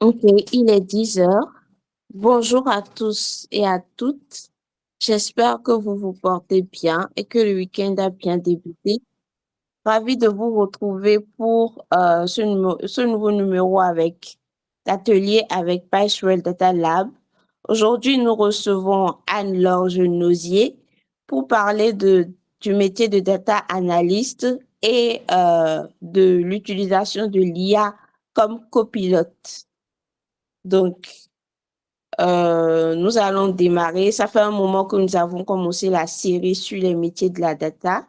Ok, il est 10 heures. Bonjour à tous et à toutes. J'espère que vous vous portez bien et que le week-end a bien débuté. Ravi de vous retrouver pour ce nouveau numéro avec d'atelier avec PiceWell Data Lab. Aujourd'hui, nous recevons Anne-Laure Genosier pour parler du métier de data analyst et de l'utilisation de l'IA comme copilote. Donc, nous allons démarrer. Ça fait un moment que nous avons commencé la série sur les métiers de la data.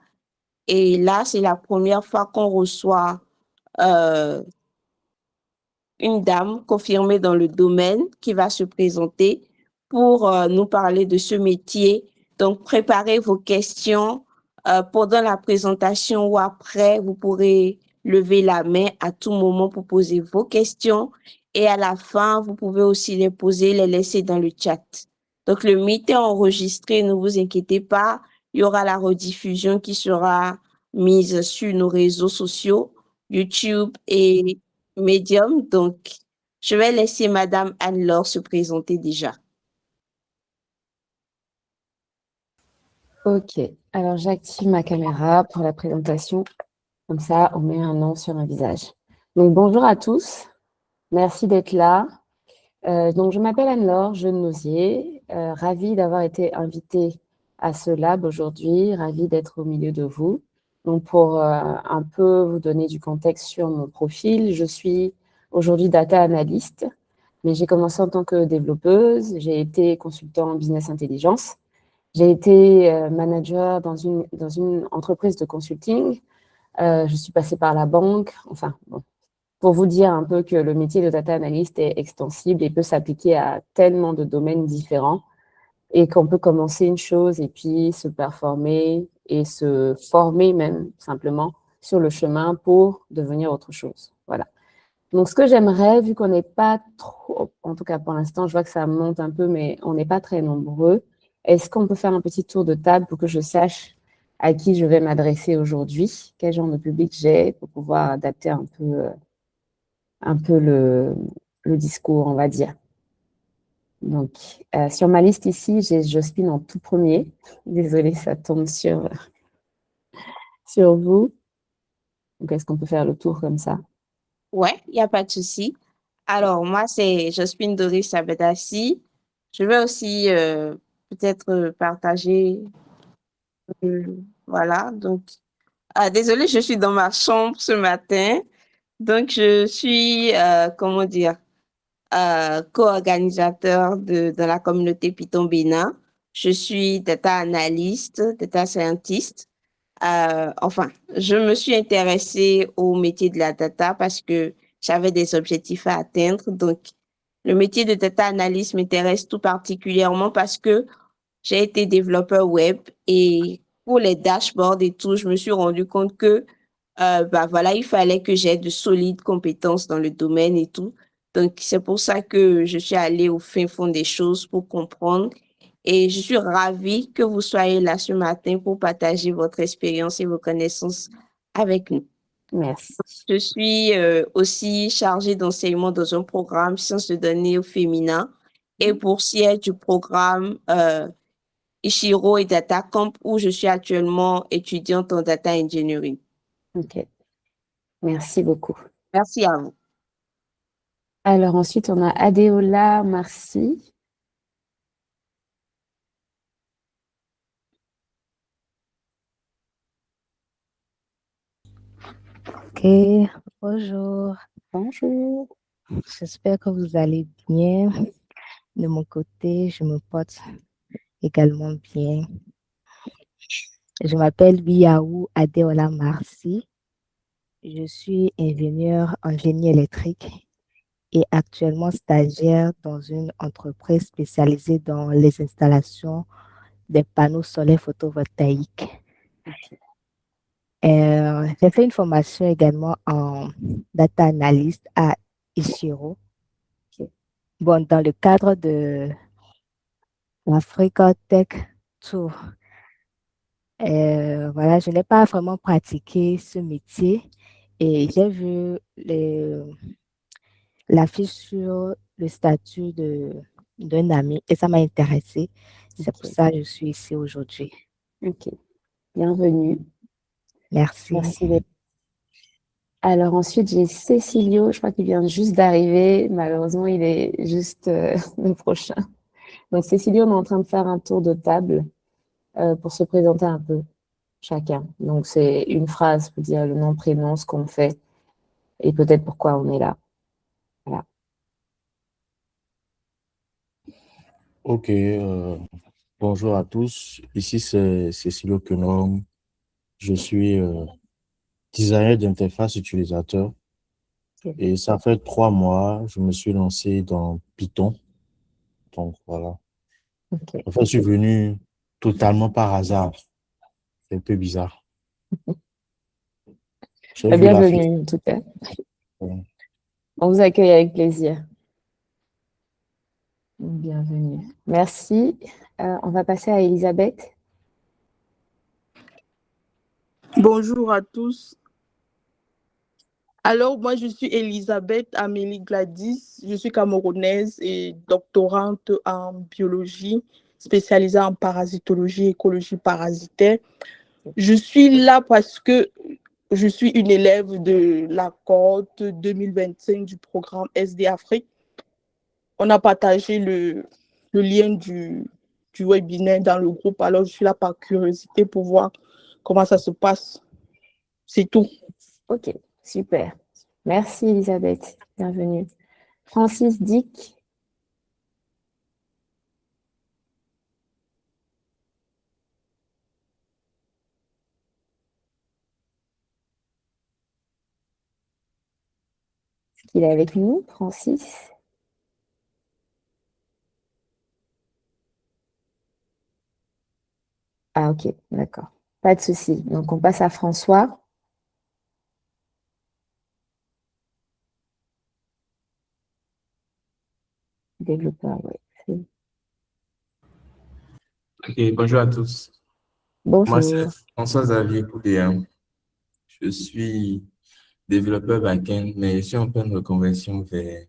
Et là, c'est la première fois qu'on reçoit euh, une dame confirmée dans le domaine qui va se présenter pour nous parler de ce métier. Donc, préparez vos questions pendant la présentation ou après. Vous pourrez lever la main à tout moment pour poser vos questions. Et à la fin, vous pouvez aussi les poser, les laisser dans le chat. Donc, le meeting est enregistré, ne vous inquiétez pas. Il y aura la rediffusion qui sera mise sur nos réseaux sociaux, YouTube et Medium. Donc, je vais laisser Madame Anne-Laure se présenter déjà. Ok, alors j'active ma caméra pour la présentation. Comme ça, on met un nom sur un visage. Donc, bonjour à tous. Merci d'être là. Donc, je m'appelle Anne-Laure Genosier. Ravie d'avoir été invitée à ce lab aujourd'hui. Ravie d'être au milieu de vous. Donc, pour un peu vous donner du contexte sur mon profil, je suis aujourd'hui data analyst, mais j'ai commencé en tant que développeuse. J'ai été consultant en business intelligence. J'ai été manager dans une entreprise de consulting. Je suis passée par la banque. Enfin, bon, pour vous dire un peu que le métier de data analyst est extensible et peut s'appliquer à tellement de domaines différents et qu'on peut commencer une chose et puis se performer et se former même simplement sur le chemin pour devenir autre chose. Voilà. Donc, ce que j'aimerais, vu qu'on n'est pas trop, en tout cas pour l'instant, je vois que ça monte un peu, mais on n'est pas très nombreux, est-ce qu'on peut faire un petit tour de table pour que je sache à qui je vais m'adresser aujourd'hui, quel genre de public j'ai pour pouvoir adapter un peu le discours, on va dire. Donc, sur ma liste ici, j'ai Jocelyne en tout premier. Désolée, ça tombe sur vous. Donc, est-ce qu'on peut faire le tour comme ça? Ouais, il n'y a pas de souci. Alors, moi, c'est Jospin Doris Abedassi. Je vais aussi peut-être partager, voilà. Donc, désolée, je suis dans ma chambre ce matin. Donc, je suis, comment dire, co-organisateur dans la communauté Python Bénin. Je suis data analyst, data scientist. Enfin, je me suis intéressée au métier de la data parce que j'avais des objectifs à atteindre. Donc, le métier de data analyst m'intéresse tout particulièrement parce que j'ai été développeur web et pour les dashboards et tout, je me suis rendu compte que bah voilà, il fallait que j'aie de solides compétences dans le domaine et tout. Donc, c'est pour ça que je suis allée au fin fond des choses pour comprendre. Et je suis ravie que vous soyez là ce matin pour partager votre expérience et vos connaissances avec nous. Merci. Je suis aussi chargée d'enseignement dans un programme sciences de données au féminin et boursière du programme Ishiro et Data Camp où je suis actuellement étudiante en data engineering. OK. Merci beaucoup. Merci à vous. Alors ensuite, on a Adéola Marcy. Ok, bonjour. Bonjour. J'espère que vous allez bien. De mon côté, je me porte également bien. Je m'appelle Biaou Adeola Marcy. Je suis ingénieur en génie électrique et actuellement stagiaire dans une entreprise spécialisée dans les installations des panneaux solaires photovoltaïques. J'ai fait une formation également en data analyst à Ishiro. Bon, dans le cadre de l'Africa Tech Tour. Voilà, je n'ai pas vraiment pratiqué ce métier et j'ai vu l'affiche sur le statut d'un ami et ça m'a intéressée. C'est pour Ok, ça que je suis ici aujourd'hui. ok. Bienvenue. Merci. Merci d'être. Alors ensuite, j'ai Cécilio, je crois qu'il vient juste d'arriver. Malheureusement, il est juste le prochain. Donc Cécilio, on est en train de faire un tour de table pour se présenter un peu chacun. Donc c'est une phrase pour dire le nom, prénom, ce qu'on fait et peut-être pourquoi on est là. Voilà. Ok, bonjour à tous. Ici, c'est Cécile Kenom. Je suis designer d'interface utilisateur Ok. et ça fait 3 mois, je me suis lancé dans Python. Donc voilà. Ok. En fait, je suis venu totalement par hasard. C'est un peu bizarre. J'ai vu la fiche. Bienvenue en tout cas. On vous accueille avec plaisir. Bienvenue. Merci. On va passer à Elisabeth. Bonjour à tous. Alors, moi, je suis Elisabeth Amélie Gladys. Je suis camerounaise et doctorante en biologie, spécialisée en parasitologie et écologie parasitaire. Je suis là parce que je suis une élève de la cohorte 2025 du programme SD Afrique. On a partagé le lien du webinaire dans le groupe. Alors, je suis là par curiosité pour voir comment ça se passe. C'est tout. Ok, super. Merci Elisabeth. Bienvenue. Francis Dick. Est-ce qu'il est avec nous, Francis? Ah, ok, d'accord. Pas de souci. Donc, on passe à François. Développeur, oui. Ok, bonjour à tous. Moi, c'est Bonjour. François-Xavier Coudéa. Je suis développeur back-end, mais je suis en pleine reconversion vers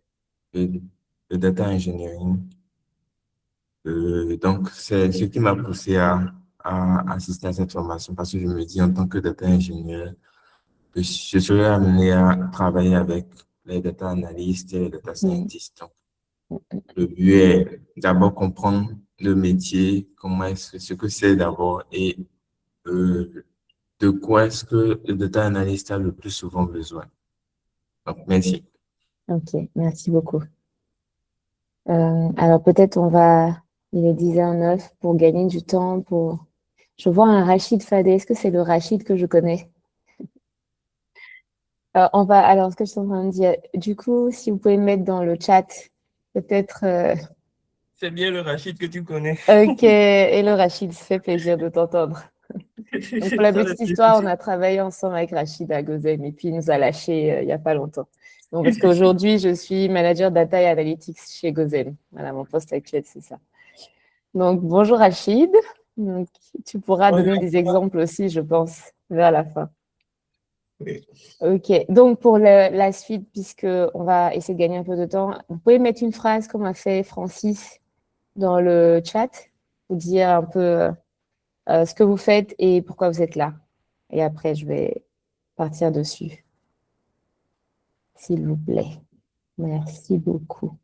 le, le data engineering. Donc, c'est ce qui m'a poussé à assister à cette formation parce que je me dis, en tant que data ingénieur, je serais amené à travailler avec les data analystes et les data scientists. Donc, le but est d'abord comprendre le métier, ce que c'est d'abord et euh, de quoi est-ce que le data analyst a le plus souvent besoin. Donc, merci. Ok, merci beaucoup. Alors, peut-être il est 10h09 pour gagner du temps. Je vois un Rachid Fadé. Est-ce que c'est le Rachid que je connais? Alors, ce que je suis en train de dire, du coup, si vous pouvez mettre dans le chat, peut-être. C'est bien le Rachid que tu connais. Ok, hello Rachid, ça fait plaisir de t'entendre. Donc, pour la Ça, petite histoire, on a travaillé ensemble avec Rachid à Gozen et puis il nous a lâchés il n'y a pas longtemps. Donc, parce qu'aujourd'hui, je suis manager data et analytics chez Gozen. Voilà, mon poste actuel, c'est ça. Donc, bonjour Rachid. Donc, tu pourras donner des exemples aussi, je pense, vers la fin. Oui. Ok, donc pour la suite, puisqu'on va essayer de gagner un peu de temps, vous pouvez mettre une phrase comme a fait Francis dans le chat, pour dire un peu ce que vous faites et pourquoi vous êtes là. Et après, je vais partir dessus, s'il vous plaît. Merci beaucoup.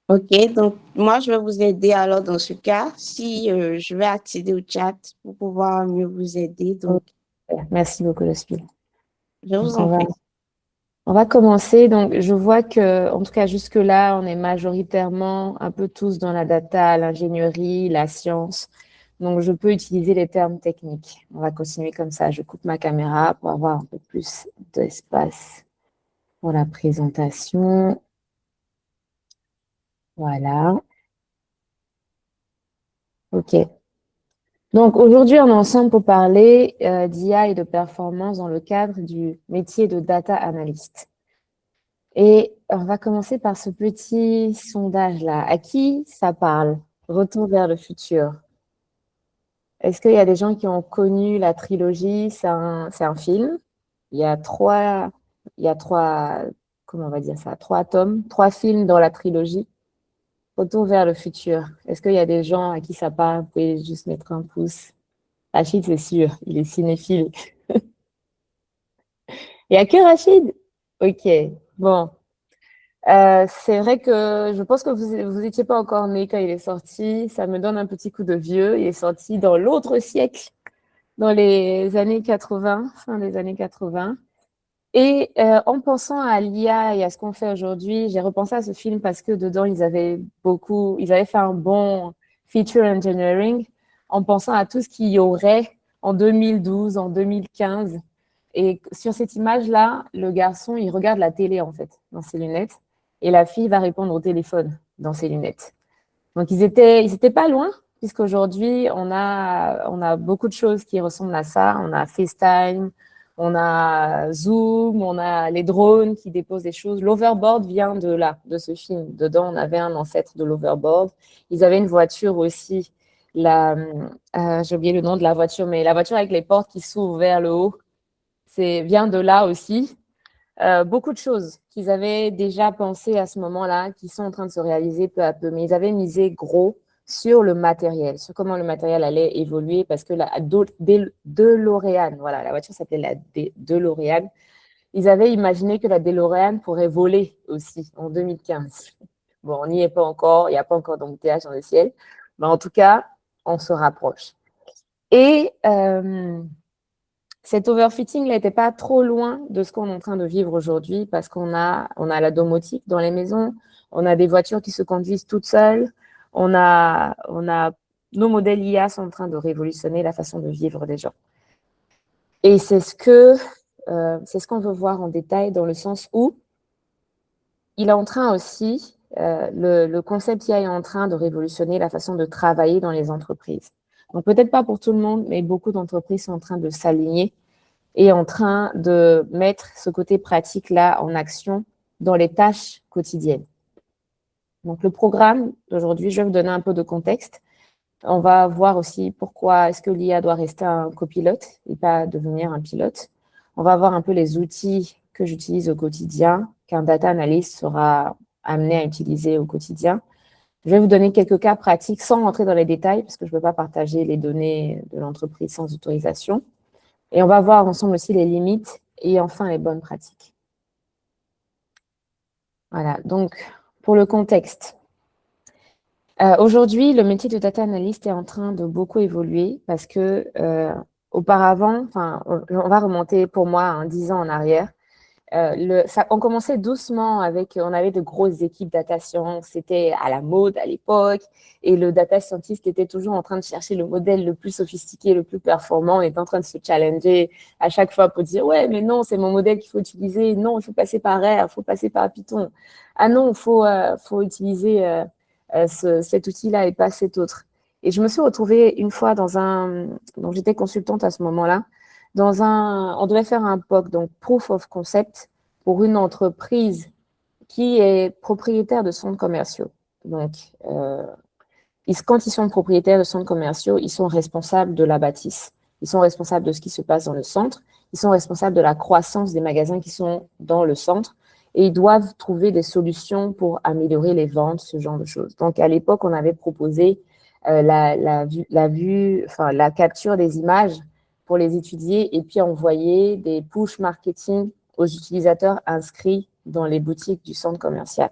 Ok, donc moi, je vais vous aider alors dans ce cas. Si je vais accéder au chat pour pouvoir mieux vous aider. Donc, Merci beaucoup, Jasmine. je vous Donc, en prie. on va commencer. Donc, je vois que, en tout cas, jusque-là, on est majoritairement un peu tous dans la data, l'ingénierie, la science. Donc, je peux utiliser les termes techniques. On va continuer comme ça. Je coupe ma caméra pour avoir un peu plus d'espace pour la présentation. Voilà. OK. Donc, aujourd'hui, on est ensemble pour parler d'IA et de performance dans le cadre du métier de data analyst. Et on va commencer par ce petit sondage-là. À qui ça parle? Retour vers le futur. Est-ce qu'il y a des gens qui ont connu la trilogie? C'est un film. Il y a trois, comment on va dire ça, 3 tomes, 3 films dans la trilogie. Retour vers le futur. Est-ce qu'il y a des gens à qui ça parle? Vous pouvez juste mettre un pouce. Rachid, c'est sûr, il est cinéphile. Il n'y a que Rachid? Ok, bon. C'est vrai que je pense que vous étiez pas encore né quand il est sorti. Ça me donne un petit coup de vieux. Il est sorti dans l'autre siècle, dans les années 80, fin des années 80. Et en pensant à l'IA et à ce qu'on fait aujourd'hui, j'ai repensé à ce film parce que dedans, ils avaient fait un bon feature engineering en pensant à tout ce qu'il y aurait en 2012, en 2015. Et sur cette image-là, le garçon, il regarde la télé, en fait, dans ses lunettes, et la fille va répondre au téléphone dans ses lunettes. Donc, ils étaient pas loin, puisqu'aujourd'hui, on a beaucoup de choses qui ressemblent à ça. On a FaceTime, on a Zoom, on a les drones qui déposent des choses. L'overboard vient de là, de ce film. Dedans, on avait un ancêtre de l'overboard. Ils avaient une voiture aussi. J'ai oublié le nom de la voiture, mais la voiture avec les portes qui s'ouvrent vers le haut, vient de là aussi. Beaucoup de choses qu'ils avaient déjà pensé à ce moment-là, qui sont en train de se réaliser peu à peu. Mais ils avaient misé gros sur le matériel, sur comment le matériel allait évoluer, parce que la DeLorean, voilà, la voiture s'appelait la DeLorean. Ils avaient imaginé que la DeLorean pourrait voler aussi en 2015. Bon, on n'y est pas encore, il n'y a pas encore d'embouteillage dans le ciel, mais en tout cas, on se rapproche. Et cet overfitting n'était pas trop loin de ce qu'on est en train de vivre aujourd'hui parce qu'on a la domotique dans les maisons, on a des voitures qui se conduisent toutes seules, on a nos modèles IA sont en train de révolutionner la façon de vivre des gens. Et c'est ce qu'on veut voir en détail dans le sens où il est en train aussi, le concept IA est en train de révolutionner la façon de travailler dans les entreprises. Donc peut-être pas pour tout le monde, mais beaucoup d'entreprises sont en train de s'aligner et en train de mettre ce côté pratique-là en action dans les tâches quotidiennes. Donc, le programme d'aujourd'hui, je vais vous donner un peu de contexte. On va voir aussi pourquoi est-ce que l'IA doit rester un copilote et pas devenir un pilote. On va voir un peu les outils que j'utilise au quotidien, qu'un data analyst sera amené à utiliser au quotidien. Je vais vous donner quelques cas pratiques sans rentrer dans les détails parce que je ne peux pas partager les données de l'entreprise sans autorisation. Et on va voir ensemble aussi les limites et enfin les bonnes pratiques. Voilà, donc pour le contexte. Aujourd'hui, le métier de data analyst est en train de beaucoup évoluer parce que auparavant, on va remonter pour moi 10 ans en arrière. On commençait doucement on avait de grosses équipes data science, c'était à la mode à l'époque, et le data scientist était toujours en train de chercher le modèle le plus sophistiqué, le plus performant, on était en train de se challenger à chaque fois pour dire ouais mais non c'est mon modèle qu'il faut utiliser, non il faut passer par R, il faut passer par Python, ah non il faut utiliser cet outil-là et pas cet autre. Et je me suis retrouvée une fois donc j'étais consultante à ce moment-là, on devait faire un POC, donc Proof of Concept, pour une entreprise qui est propriétaire de centres commerciaux. Donc, quand ils sont propriétaires de centres commerciaux, ils sont responsables de la bâtisse. Ils sont responsables de ce qui se passe dans le centre. Ils sont responsables de la croissance des magasins qui sont dans le centre. Et ils doivent trouver des solutions pour améliorer les ventes, ce genre de choses. Donc, à l'époque, on avait proposé la capture des images pour les étudier et puis envoyer des push marketing aux utilisateurs inscrits dans les boutiques du centre commercial.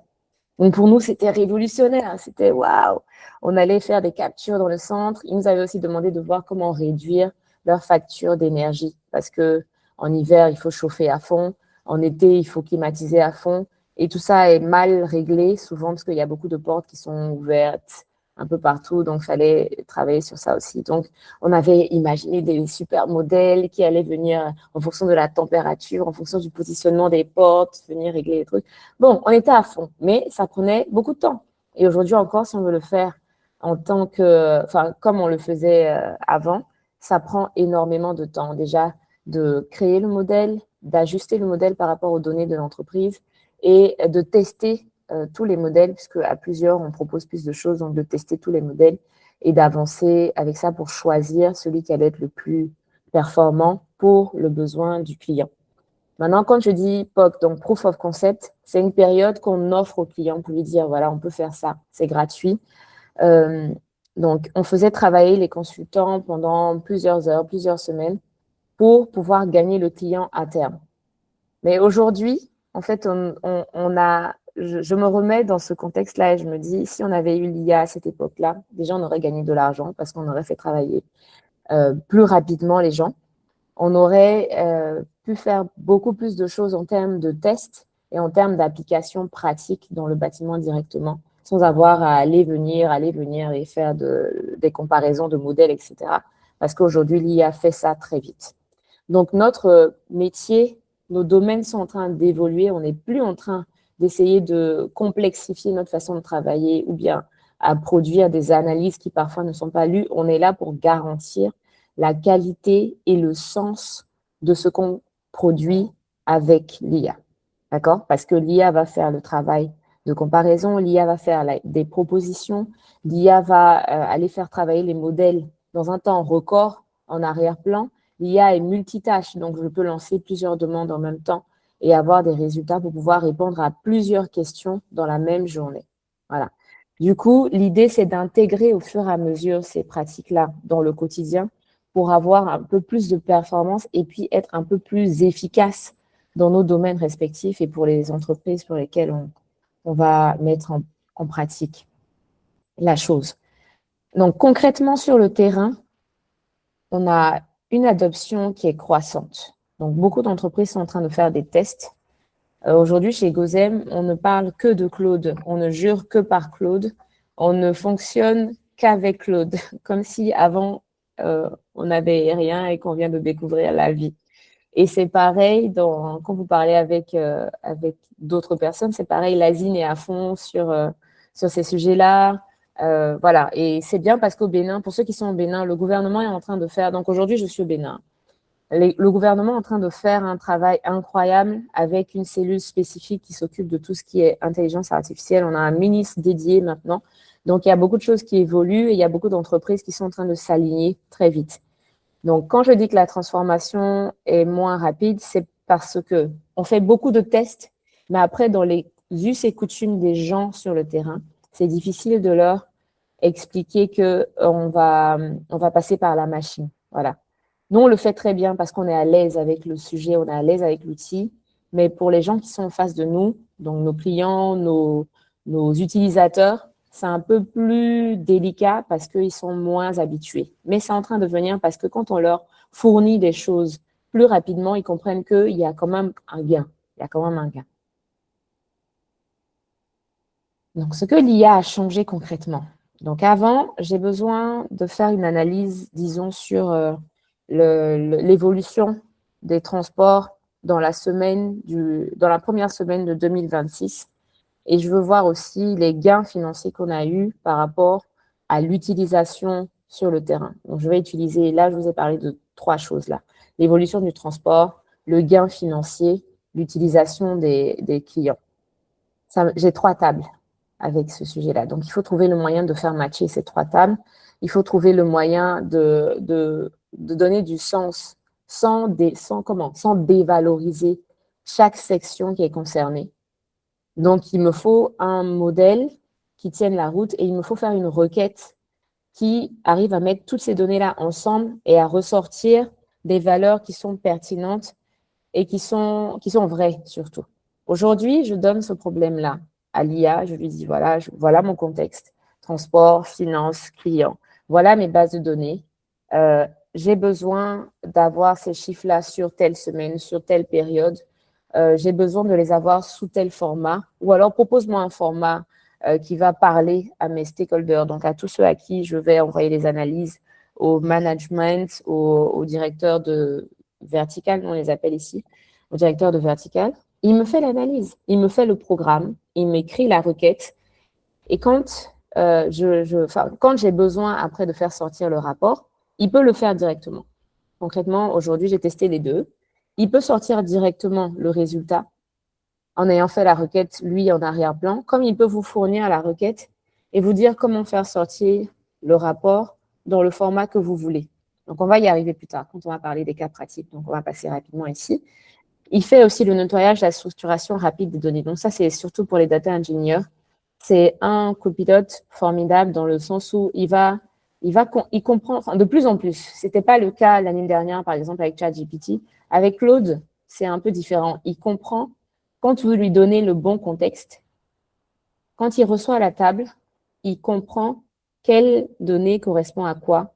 Donc, pour nous, c'était révolutionnaire. C'était waouh! On allait faire des captures dans le centre. Ils nous avaient aussi demandé de voir comment réduire leur facture d'énergie parce que en hiver, il faut chauffer à fond. En été, il faut climatiser à fond. Et tout ça est mal réglé souvent parce qu'il y a beaucoup de portes qui sont ouvertes un peu partout, donc il fallait travailler sur ça aussi. Donc, on avait imaginé des super modèles qui allaient venir en fonction de la température, en fonction du positionnement des portes, venir régler les trucs. Bon, on était à fond, mais ça prenait beaucoup de temps. Et aujourd'hui encore, si on veut le faire comme on le faisait avant, ça prend énormément de temps. Déjà, de créer le modèle, d'ajuster le modèle par rapport aux données de l'entreprise et de tester tous les modèles, puisque à plusieurs, on propose plus de choses, donc de tester tous les modèles et d'avancer avec ça pour choisir celui qui allait être le plus performant pour le besoin du client. Maintenant, quand je dis POC, donc Proof of Concept, c'est une période qu'on offre au client pour lui dire, voilà, on peut faire ça, c'est gratuit. Donc, on faisait travailler les consultants pendant plusieurs heures, plusieurs semaines pour pouvoir gagner le client à terme. Mais aujourd'hui, en fait, je me remets dans ce contexte-là et je me dis, si on avait eu l'IA à cette époque-là, déjà, on aurait gagné de l'argent parce qu'on aurait fait travailler plus rapidement les gens. On aurait pu faire beaucoup plus de choses en termes de tests et en termes d'application pratique dans le bâtiment directement, sans avoir à aller venir et faire des comparaisons de modèles, etc. Parce qu'aujourd'hui, l'IA fait ça très vite. Donc, notre métier, nos domaines sont en train d'évoluer. On n'est plus en train d'essayer de complexifier notre façon de travailler ou bien à produire des analyses qui parfois ne sont pas lues. On est là pour garantir la qualité et le sens de ce qu'on produit avec l'IA. D'accord? Parce que l'IA va faire le travail de comparaison, l'IA va faire des propositions, l'IA va aller faire travailler les modèles dans un temps record en arrière-plan. L'IA est multitâche, donc je peux lancer plusieurs demandes en même temps et avoir des résultats pour pouvoir répondre à plusieurs questions dans la même journée. Voilà. Du coup, l'idée, c'est d'intégrer au fur et à mesure ces pratiques-là dans le quotidien pour avoir un peu plus de performance et puis être un peu plus efficace dans nos domaines respectifs et pour les entreprises pour lesquelles on va mettre en pratique la chose. Donc, concrètement, sur le terrain, on a une adoption qui est croissante. Donc, beaucoup d'entreprises sont en train de faire des tests. Aujourd'hui, chez Gozem, on ne parle que de Claude. On ne jure que par Claude. On ne fonctionne qu'avec Claude, comme si avant, on n'avait rien et qu'on vient de découvrir la vie. Et c'est pareil, quand vous parlez avec d'autres personnes, c'est pareil, l'Asine est à fond sur ces sujets-là. Voilà, et c'est bien parce qu'au Bénin, pour ceux qui sont au Bénin, le gouvernement est en train de faire, donc aujourd'hui je suis au Bénin, le gouvernement est en train de faire un travail incroyable avec une cellule spécifique qui s'occupe de tout ce qui est intelligence artificielle. On a un ministre dédié maintenant, donc il y a beaucoup de choses qui évoluent et il y a beaucoup d'entreprises qui sont en train de s'aligner très vite. Donc, quand je dis que la transformation est moins rapide, c'est parce que on fait beaucoup de tests, mais après, dans les us et coutumes des gens sur le terrain, c'est difficile de leur expliquer qu'on va passer par la machine. Voilà. Nous, on le fait très bien parce qu'on est à l'aise avec le sujet, on est à l'aise avec l'outil, mais pour les gens qui sont en face de nous, donc nos clients, nos utilisateurs, c'est un peu plus délicat parce qu'ils sont moins habitués. Mais c'est en train de venir parce que quand on leur fournit des choses plus rapidement, ils comprennent qu'il y a quand même un gain. Il y a quand même un gain. Donc, ce que l'IA a changé concrètement. Donc, avant, j'ai besoin de faire une analyse, disons, sur l'évolution des transports dans la première semaine de 2026. Et je veux voir aussi les gains financiers qu'on a eus par rapport à l'utilisation sur le terrain. Donc, je vais utiliser, là, je vous ai parlé de 3 choses là. L'évolution du transport, le gain financier, l'utilisation des clients. J'ai 3 tables avec ce sujet-là. Donc, il faut trouver le moyen de faire matcher ces 3 tables. Il faut trouver le moyen de donner du sens sans dévaloriser chaque section qui est concernée. Donc, il me faut un modèle qui tienne la route et il me faut faire une requête qui arrive à mettre toutes ces données-là ensemble et à ressortir des valeurs qui sont pertinentes et qui sont vraies surtout. Aujourd'hui, je donne ce problème-là à l'IA. Je lui dis, voilà mon contexte, transport, finance, client. Voilà mes bases de données. J'ai besoin d'avoir ces chiffres-là sur telle semaine, sur telle période. J'ai besoin de les avoir sous tel format, ou alors propose-moi un format qui va parler à mes stakeholders, donc à tous ceux à qui je vais envoyer les analyses, au management, au directeur de vertical, on les appelle ici, au directeur de vertical. Il me fait l'analyse, il me fait le programme, il m'écrit la requête, et quand j'ai besoin après de faire sortir le rapport, il peut le faire directement. Concrètement, aujourd'hui, j'ai testé les deux. Il peut sortir directement le résultat en ayant fait la requête, lui, en arrière-plan, comme il peut vous fournir la requête et vous dire comment faire sortir le rapport dans le format que vous voulez. Donc, on va y arriver plus tard quand on va parler des cas pratiques. Donc, on va passer rapidement ici. Il fait aussi le nettoyage, la structuration rapide des données. Donc ça, c'est surtout pour les data engineers. C'est un copilote formidable dans le sens où il comprend, enfin, de plus en plus. C'était pas le cas l'année dernière, par exemple, avec ChatGPT. Avec Claude, c'est un peu différent. Il comprend quand vous lui donnez le bon contexte. Quand il reçoit la table, il comprend quelle donnée correspond à quoi.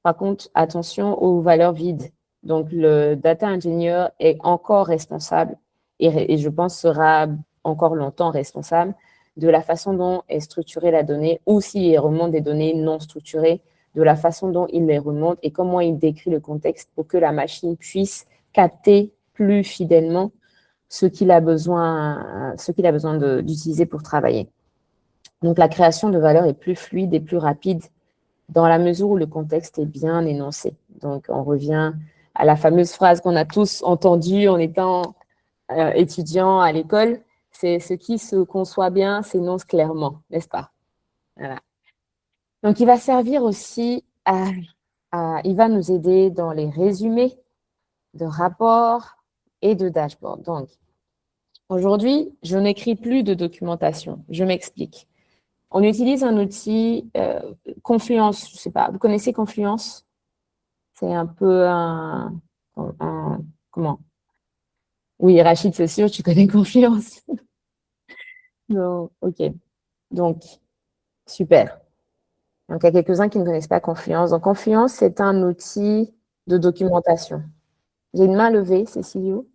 Par contre, attention aux valeurs vides. Donc, le data engineer est encore responsable et je pense sera encore longtemps responsable de la façon dont est structurée la donnée ou s'il remonte des données non structurées, de la façon dont il les remonte et comment il décrit le contexte pour que la machine puisse capter plus fidèlement ce qu'il a besoin d'utiliser pour travailler. Donc, la création de valeur est plus fluide et plus rapide dans la mesure où le contexte est bien énoncé. Donc, on revient à la fameuse phrase qu'on a tous entendue en étant étudiant à l'école, c'est ce qui se conçoit bien s'énonce clairement, n'est-ce pas? Voilà. Donc, il va servir aussi il va nous aider dans les résumés de rapports et de dashboards. Donc, aujourd'hui, je n'écris plus de documentation. Je m'explique. On utilise un outil Confluence, je ne sais pas, vous connaissez Confluence? C'est un peu comment? Oui, Rachid, c'est sûr, tu connais Confluence. Non, ok. Donc, super. Donc, il y a quelques-uns qui ne connaissent pas Confluence. Donc, Confluence, c'est un outil de documentation. J'ai une main levée, Cécilio.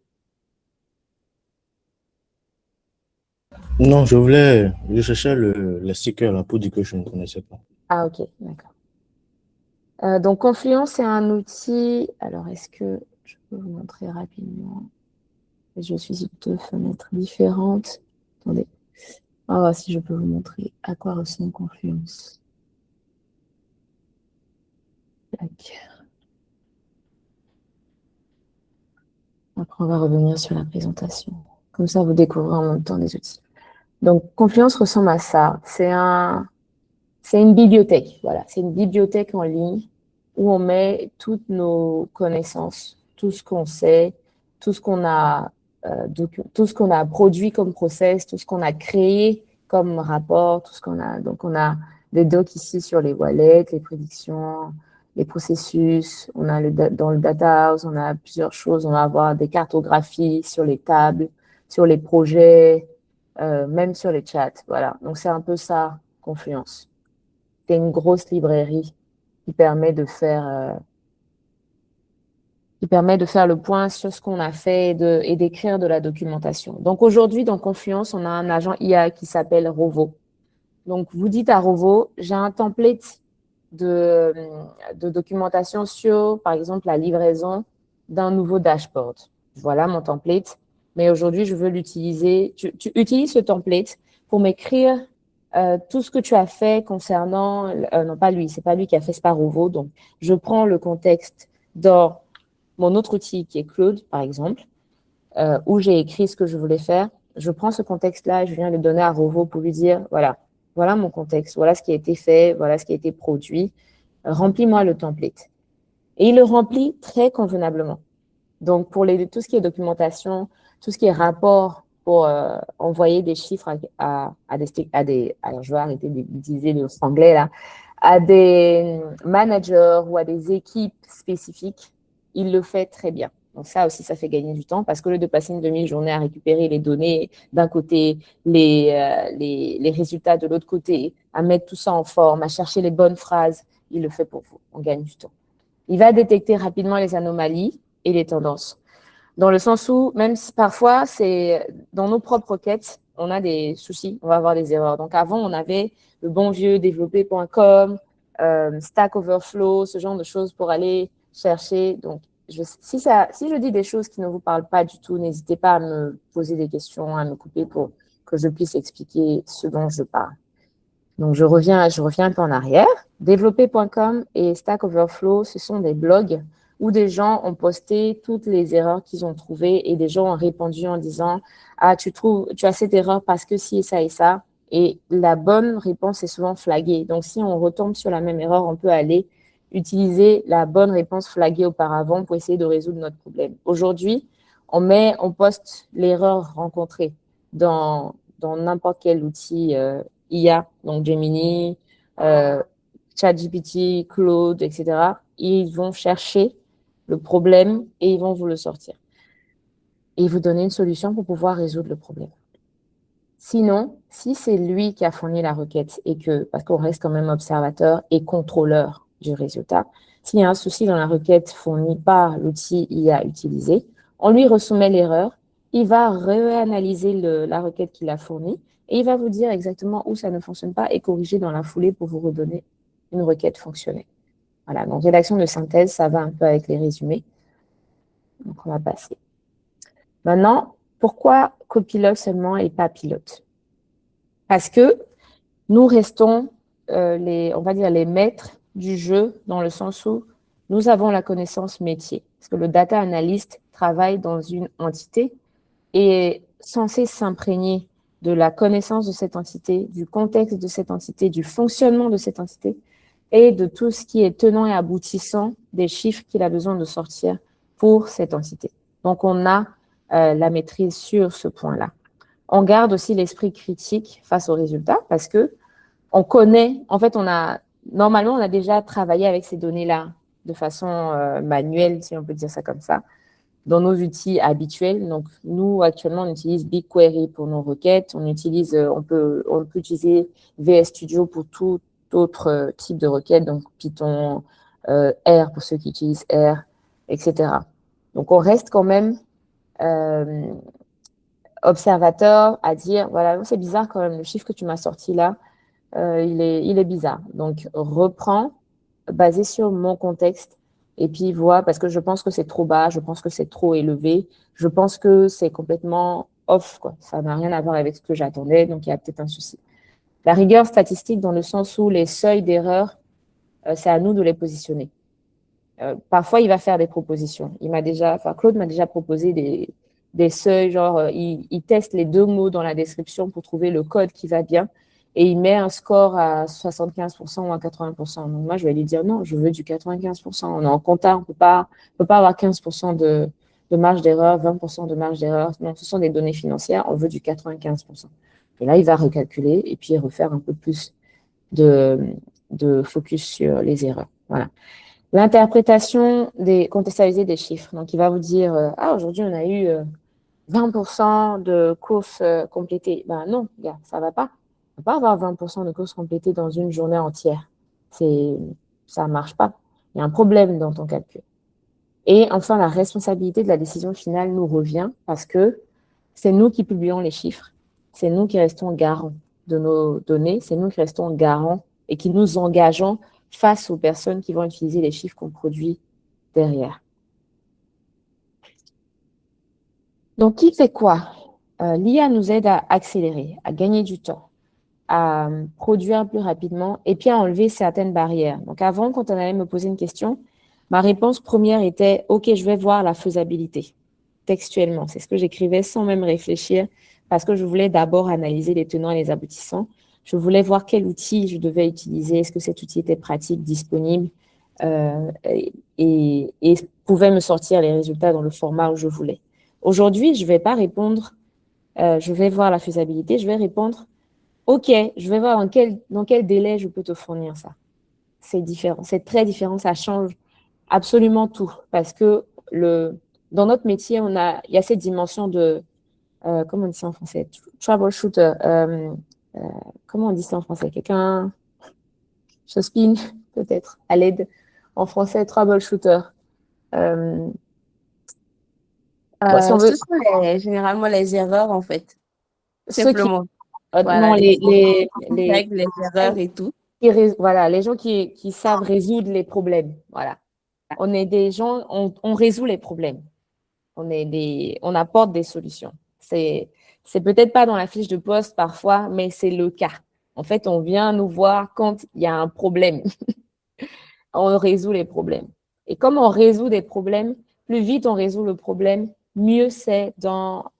Non, je cherchais le sticker là pour dire que je ne connaissais pas. Ah, ok, d'accord. Donc, Confluence, c'est un outil. Alors, est-ce que je peux vous montrer rapidement? Je suis sur deux fenêtres différentes. Attendez. On va voir si je peux vous montrer à quoi ressemble Confluence. Tac. Après, on va revenir sur la présentation. Comme ça, vous découvrez en même temps les outils. Donc, Confluence ressemble à ça. C'est une bibliothèque. Voilà, c'est une bibliothèque en ligne où on met toutes nos connaissances, tout ce qu'on sait, tout ce qu'on a produit comme process, tout ce qu'on a créé comme rapport, tout ce qu'on a. Donc, on a des docs ici sur les wallets, les prédictions, les processus. On a dans le data house, on a plusieurs choses. On va avoir des cartographies sur les tables, sur les projets, même sur les chats. Voilà. Donc, c'est un peu ça, Confluence. C'est une grosse librairie qui permet de faire le point sur ce qu'on a fait et d'écrire de la documentation. Donc aujourd'hui, dans Confluence, on a un agent IA qui s'appelle Rovo. Donc vous dites à Rovo, j'ai un template de documentation sur, par exemple, la livraison d'un nouveau dashboard. Voilà mon template, mais aujourd'hui, je veux l'utiliser. Tu utilises ce template pour m'écrire tout ce que tu as fait concernant, non pas lui, c'est pas lui qui a fait, c'est pas Rovo. Donc, je prends le contexte dans mon autre outil qui est Claude, par exemple, où j'ai écrit ce que je voulais faire. Je prends ce contexte-là, je viens le donner à Rovo pour lui dire, voilà mon contexte, voilà ce qui a été fait, voilà ce qui a été produit. Remplis-moi le template. Et il le remplit très convenablement. Donc, pour tout ce qui est documentation, tout ce qui est rapport pour envoyer des chiffres alors je vais arrêter d'utiliser le franglais là, à des managers ou à des équipes spécifiques, il le fait très bien. Donc ça aussi, ça fait gagner du temps parce qu'au lieu de passer une demi-journée à récupérer les données d'un côté, les résultats de l'autre côté, à mettre tout ça en forme, à chercher les bonnes phrases, il le fait pour vous. On gagne du temps. Il va détecter rapidement les anomalies et les tendances. Dans le sens où, même si parfois, c'est dans nos propres requêtes, on a des soucis, on va avoir des erreurs. Donc avant, on avait le bon vieux développé.com, Stack Overflow, ce genre de choses pour aller chercher. Donc, si je dis des choses qui ne vous parlent pas du tout, n'hésitez pas à me poser des questions, à me couper pour que je puisse expliquer ce dont je parle. Donc, je reviens un peu en arrière. Développé.com et Stack Overflow, ce sont des blogs où des gens ont posté toutes les erreurs qu'ils ont trouvées et des gens ont répondu en disant « Ah, tu as cette erreur parce que ci et ça et ça ». Et la bonne réponse est souvent flaguée. Donc, si on retombe sur la même erreur, on peut aller utiliser la bonne réponse flaguée auparavant pour essayer de résoudre notre problème. Aujourd'hui, on poste l'erreur rencontrée dans n'importe quel outil IA, donc Gemini, ChatGPT, Claude, etc. Ils vont chercher le problème et ils vont vous le sortir. Et vous donner une solution pour pouvoir résoudre le problème. Sinon, si c'est lui qui a fourni la requête et que, parce qu'on reste quand même observateur et contrôleur du résultat, s'il y a un souci dans la requête fournie par l'outil IA utilisé, on lui resoumet l'erreur, il va réanalyser la requête qu'il a fournie et il va vous dire exactement où ça ne fonctionne pas et corriger dans la foulée pour vous redonner une requête fonctionnelle. Voilà, donc rédaction de synthèse, ça va un peu avec les résumés. Donc, on va passer. Maintenant, pourquoi copilote seulement et pas pilote? Parce que nous restons, on va dire, les maîtres du jeu dans le sens où nous avons la connaissance métier. Parce que le data analyst travaille dans une entité et est censé s'imprégner de la connaissance de cette entité, du contexte de cette entité, du fonctionnement de cette entité et de tout ce qui est tenant et aboutissant des chiffres qu'il a besoin de sortir pour cette entité. Donc, on a la maîtrise sur ce point-là. On garde aussi l'esprit critique face aux résultats parce que on connaît, en fait, normalement, on a déjà travaillé avec ces données-là de façon manuelle, si on peut dire ça comme ça, dans nos outils habituels. Donc, nous, actuellement, on utilise BigQuery pour nos requêtes. On peut utiliser VS Studio pour tout autre type de requête, donc Python, R pour ceux qui utilisent R, etc. Donc, on reste quand même observateur à dire, voilà, c'est bizarre quand même, le chiffre que tu m'as sorti là, il est bizarre. Donc, reprends, basé sur mon contexte, et puis vois, parce que je pense que c'est trop bas, je pense que c'est trop élevé, je pense que c'est complètement off, quoi. Ça n'a rien à voir avec ce que j'attendais, donc il y a peut-être un souci. La rigueur statistique dans le sens où les seuils d'erreur, c'est à nous de les positionner. Parfois, il va faire des propositions. Claude m'a déjà proposé des seuils, genre, il teste les 2 mots dans la description pour trouver le code qui va bien et il met un score à 75% ou à 80%. Donc, moi, je vais lui dire non, je veux du 95%. On est en compta, on peut pas avoir 15% de marge d'erreur, 20% de marge d'erreur. Non, ce sont des données financières, on veut du 95%. Et là, il va recalculer et puis refaire un peu plus de focus sur les erreurs. Voilà. L'interprétation contextualisée des chiffres. Donc, il va vous dire, aujourd'hui, on a eu 20% de courses complétées. Ben non, gars, ça ne va pas. On ne peut pas avoir 20% de courses complétées dans une journée entière. Ça ne marche pas. Il y a un problème dans ton calcul. Et enfin, la responsabilité de la décision finale nous revient parce que c'est nous qui publions les chiffres. C'est nous qui restons garants de nos données. C'est nous qui restons garants et qui nous engageons face aux personnes qui vont utiliser les chiffres qu'on produit derrière. Donc, qui fait quoi? L'IA nous aide à accélérer, à gagner du temps, à produire plus rapidement et puis à enlever certaines barrières. Donc, avant, quand on allait me poser une question, ma réponse première était « Ok, je vais voir la faisabilité » textuellement. C'est ce que j'écrivais sans même réfléchir parce que je voulais d'abord analyser les tenants et les aboutissants. Je voulais voir quel outil je devais utiliser, est-ce que cet outil était pratique, disponible et pouvait me sortir les résultats dans le format où je voulais. Aujourd'hui, je ne vais pas répondre, je vais voir la faisabilité, je vais répondre, OK, je vais voir dans quel délai je peux te fournir ça. C'est différent, c'est très différent, ça change absolument tout parce que dans notre métier, il y a cette dimension de, comment on dit ça en français? Troubleshooter. Comment on dit ça en français? Quelqu'un, je spin peut-être, à l'aide. En français, troubleshooter. Si on veut, Ce sont généralement les erreurs, en fait. ceux qui, Simplement. Voilà, non, les les règles, les erreurs et tout. voilà, les gens qui savent résoudre les problèmes. Voilà. On est des gens, on résout les problèmes. On apporte des solutions. C'est peut-être pas dans la fiche de poste parfois, mais c'est le cas. En fait, on vient nous voir quand il y a un problème. On résout les problèmes. Et comme on résout des problèmes, plus vite on résout le problème, mieux c'est dans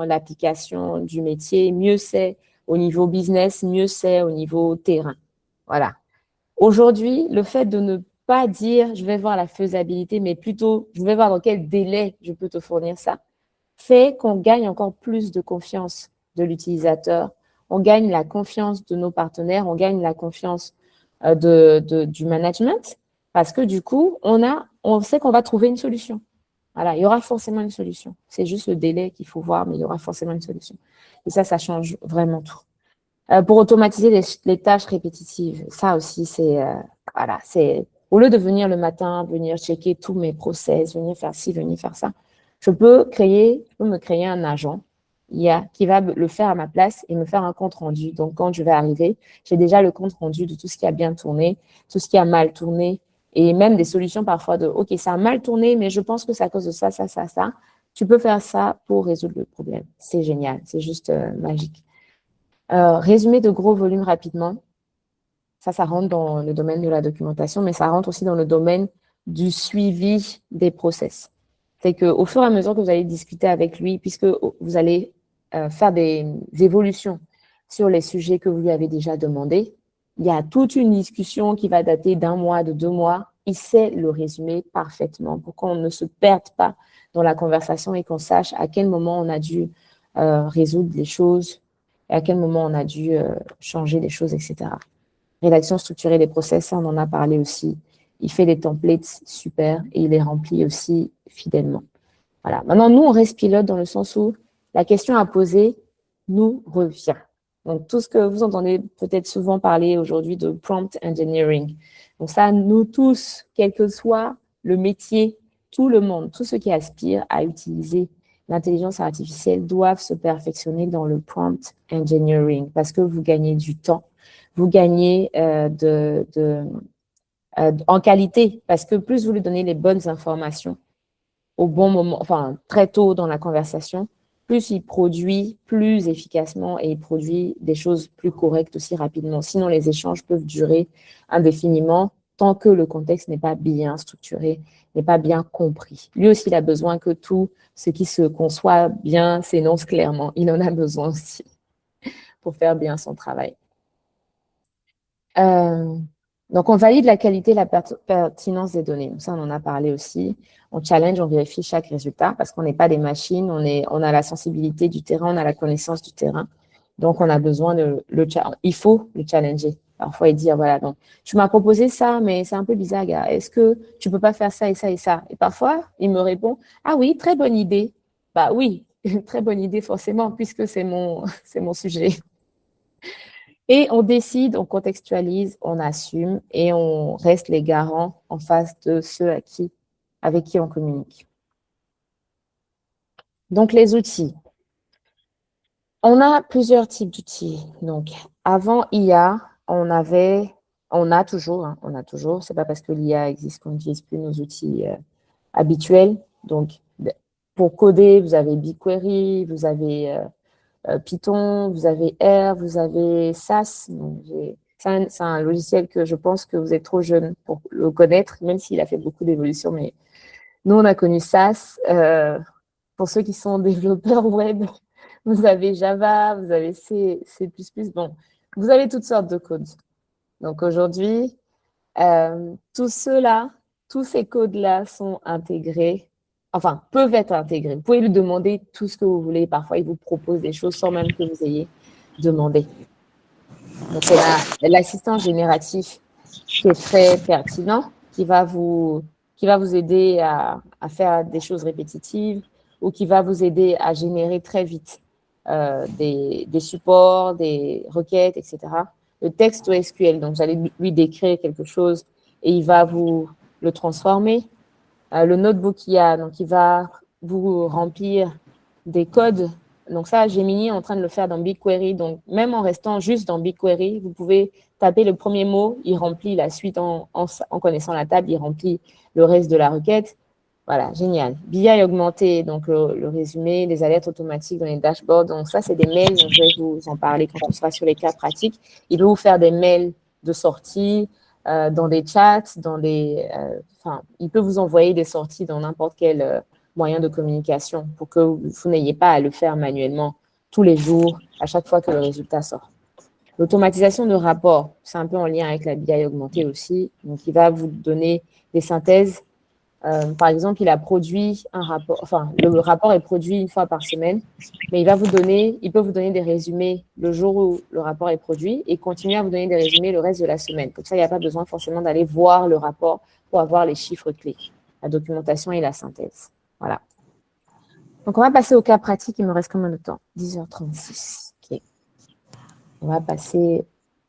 l'application du métier, mieux c'est au niveau business, mieux c'est au niveau terrain. Voilà. Aujourd'hui, le fait de ne pas dire je vais voir la faisabilité, mais plutôt je vais voir dans quel délai je peux te fournir ça, fait qu'on gagne encore plus de confiance de l'utilisateur, on gagne la confiance de nos partenaires, on gagne la confiance du management, parce que du coup, on sait qu'on va trouver une solution. Voilà, il y aura forcément une solution. C'est juste le délai qu'il faut voir, mais il y aura forcément une solution. Et ça change vraiment tout. Pour automatiser les tâches répétitives, ça aussi, c'est au lieu de venir le matin, venir checker tous mes process, venir faire ci, venir faire ça, je peux me créer un agent qui va le faire à ma place et me faire un compte rendu. Donc, quand je vais arriver, j'ai déjà le compte rendu de tout ce qui a bien tourné, tout ce qui a mal tourné, et même des solutions parfois de « Ok, ça a mal tourné, mais je pense que c'est à cause de ça, ça, ça, ça. » Tu peux faire ça pour résoudre le problème. C'est génial, c'est juste magique. Résumé de gros volumes rapidement. Ça rentre dans le domaine de la documentation, mais ça rentre aussi dans le domaine du suivi des process. C'est qu'au fur et à mesure que vous allez discuter avec lui, puisque vous allez faire des évolutions sur les sujets que vous lui avez déjà demandé, il y a toute une discussion qui va dater d'1 mois, de 2 mois. Il sait le résumer parfaitement pour qu'on ne se perde pas dans la conversation et qu'on sache à quel moment on a dû résoudre les choses, à quel moment on a dû changer les choses, etc. Rédaction structurée des process, ça, on en a parlé aussi. Il fait des templates super et il les remplit aussi fidèlement. Voilà. Maintenant, nous, on reste pilote dans le sens où la question à poser nous revient. Donc, tout ce que vous entendez peut-être souvent parler aujourd'hui de prompt engineering. Donc ça, nous tous, quel que soit le métier, tout le monde, tous ceux qui aspirent à utiliser l'intelligence artificielle doivent se perfectionner dans le prompt engineering parce que vous gagnez du temps, vous gagnez en qualité parce que plus vous lui donnez les bonnes informations au bon moment, enfin très tôt dans la conversation, plus il produit plus efficacement et il produit des choses plus correctes aussi rapidement. Sinon, les échanges peuvent durer indéfiniment tant que le contexte n'est pas bien structuré, n'est pas bien compris. Lui aussi, il a besoin que tout ce qui se conçoit bien s'énonce clairement. Il en a besoin aussi pour faire bien son travail. Donc, on valide la qualité et la pertinence des données. Ça, on en a parlé aussi. On challenge, on vérifie chaque résultat parce qu'on n'est pas des machines, on a la sensibilité du terrain, on a la connaissance du terrain. Donc, on a besoin il faut le challenger. Parfois, il dire, voilà, donc, tu m'as proposé ça, mais c'est un peu bizarre, gars. Est-ce que tu peux pas faire ça et ça et ça? Et parfois, il me répond, ah oui, très bonne idée. Bah oui, très bonne idée forcément, puisque c'est mon sujet. Et on décide, on contextualise, on assume et on reste les garants en face de ceux avec qui on communique. Donc, les outils. On a plusieurs types d'outils. Donc, avant IA, on a toujours, c'est pas parce que l'IA existe qu'on n'utilise plus nos outils habituels. Donc, pour coder, vous avez BigQuery, vous avez Python, vous avez R, vous avez SAS. C'est un logiciel que je pense que vous êtes trop jeune pour le connaître, même s'il a fait beaucoup d'évolutions. Mais nous, on a connu SAS. Pour ceux qui sont développeurs web, vous avez Java, vous avez C++. Bon, vous avez toutes sortes de codes. Donc aujourd'hui, tous ces codes-là sont intégrés, enfin, peuvent être intégrés. Vous pouvez lui demander tout ce que vous voulez. Parfois, il vous propose des choses sans même que vous ayez demandé. Donc, on a l'assistant génératif qui est très pertinent, qui va vous aider à faire des choses répétitives ou qui va vous aider à générer très vite des supports, des requêtes, etc. Le texte SQL, donc vous allez lui décrire quelque chose et il va vous le transformer. Le notebook IA, donc il va vous remplir des codes. Donc ça, Gemini est en train de le faire dans BigQuery. Donc même en restant juste dans BigQuery, vous pouvez taper le premier mot, il remplit la suite en connaissant la table, il remplit le reste de la requête. Voilà, génial. BI augmenté, donc le résumé, les alertes automatiques dans les dashboards. Donc ça, c'est des mails, donc je vais vous en parler quand on sera sur les cas pratiques. Il peut vous faire des mails de sortie, dans des chats, il peut vous envoyer des sorties dans n'importe quel moyen de communication pour que vous n'ayez pas à le faire manuellement tous les jours, à chaque fois que le résultat sort. L'automatisation de rapports, c'est un peu en lien avec la BI augmentée aussi. Donc, il va vous donner des synthèses Par exemple, il a produit un rapport, enfin, le rapport est produit une fois par semaine, mais il peut vous donner des résumés le jour où le rapport est produit et continuer à vous donner des résumés le reste de la semaine. Comme ça, il n'y a pas besoin forcément d'aller voir le rapport pour avoir les chiffres clés, la documentation et la synthèse. Voilà. Donc, on va passer au cas pratique. Il me reste combien de temps? 10h36. OK. On va passer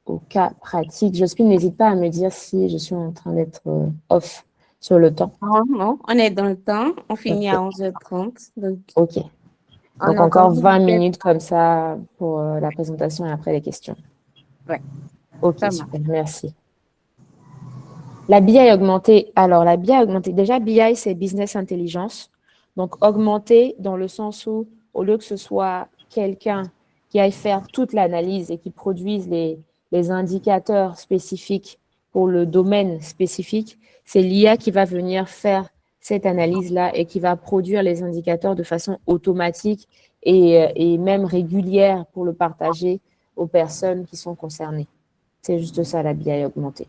au cas pratique. Jospine, n'hésite pas à me dire si je suis en train d'être off sur le temps. Non, non, on est dans le temps. On finit Ok. à 11h30. Donc, OK. en Donc, encore attendant, 20 peut-être- minutes comme ça pour la présentation et après les questions. Ouais, OK, ça marche. super, merci. La BI augmentée. Alors, la BI augmentée. Déjà, BI, c'est Business Intelligence. Donc, augmentée dans le sens où, au lieu que ce soit quelqu'un qui aille faire toute l'analyse et qui produise les indicateurs spécifiques pour le domaine spécifique, c'est l'IA qui va venir faire cette analyse-là et qui va produire les indicateurs de façon automatique et même régulière pour le partager aux personnes qui sont concernées. C'est juste ça, la BI augmentée.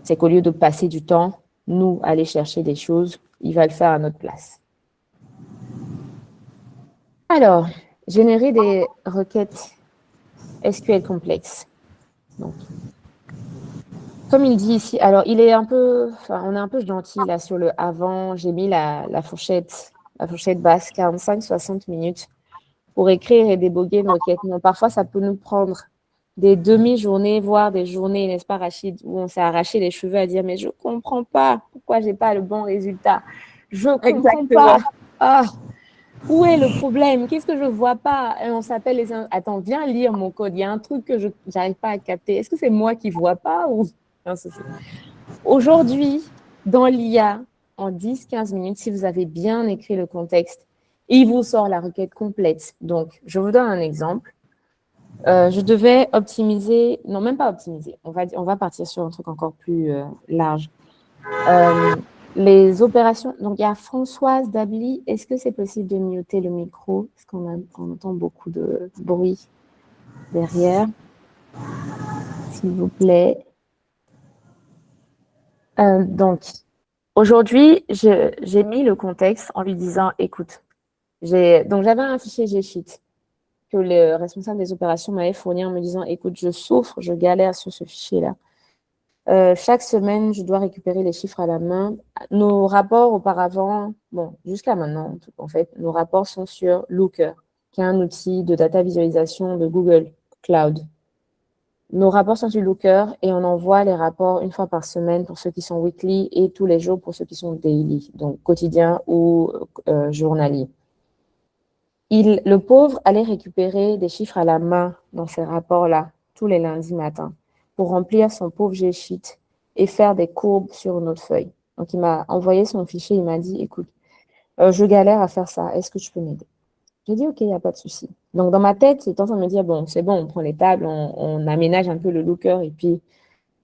C'est qu'au lieu de passer du temps, nous, aller chercher des choses, il va le faire à notre place. Alors, générer des requêtes SQL complexes. Donc, comme il dit ici, alors il est un peu, enfin, on est un peu gentil là sur le avant. J'ai mis la fourchette basse, 45-60 minutes pour écrire et déboguer une requête. Mais parfois, ça peut nous prendre des demi-journées, voire des journées, n'est-ce pas, Rachid, où on s'est arraché les cheveux à dire « mais je ne comprends pas pourquoi je n'ai pas le bon résultat. Je ne comprends pas. Exactement. Ah, où est le problème? Qu'est-ce que je ne vois pas ?» Et on s'appelle les... Attends, viens lire mon code. Il y a un truc que je n'arrive pas à capter. Est-ce que c'est moi qui ne vois pas ou... Non, aujourd'hui, dans l'IA, en 10-15 minutes, si vous avez bien écrit le contexte, il vous sort la requête complète. Donc, je vous donne un exemple. Je devais optimiser, non, même pas optimiser, on va partir sur un truc encore plus large. Les opérations, donc il y a Françoise Dabli, est-ce que c'est possible de muter le micro? Parce qu'on entend beaucoup de bruit derrière. S'il vous plaît. Donc, aujourd'hui, j'ai mis le contexte en lui disant, écoute, donc j'avais un fichier G-Sheet que le responsable des opérations m'avait fourni en me disant, écoute, je souffre, je galère sur ce fichier-là. Chaque semaine, je dois récupérer les chiffres à la main. Nos rapports auparavant, bon, jusqu'à maintenant, en fait, nos rapports sont sur Looker, qui est un outil de data visualisation de Google Cloud. Nos rapports sont sur Looker et on envoie les rapports une fois par semaine pour ceux qui sont weekly et tous les jours pour ceux qui sont daily, donc quotidien ou journalier. Le pauvre allait récupérer des chiffres à la main dans ces rapports-là tous les lundis matins pour remplir son pauvre G-Sheet et faire des courbes sur une autre feuille. Donc, il m'a envoyé son fichier, il m'a dit, écoute, je galère à faire ça, est-ce que tu peux m'aider? J'ai dit, OK, il n'y a pas de souci. Donc, dans ma tête, j'étais en train de me dire, bon, c'est bon, on prend les tables, on aménage un peu le looker et puis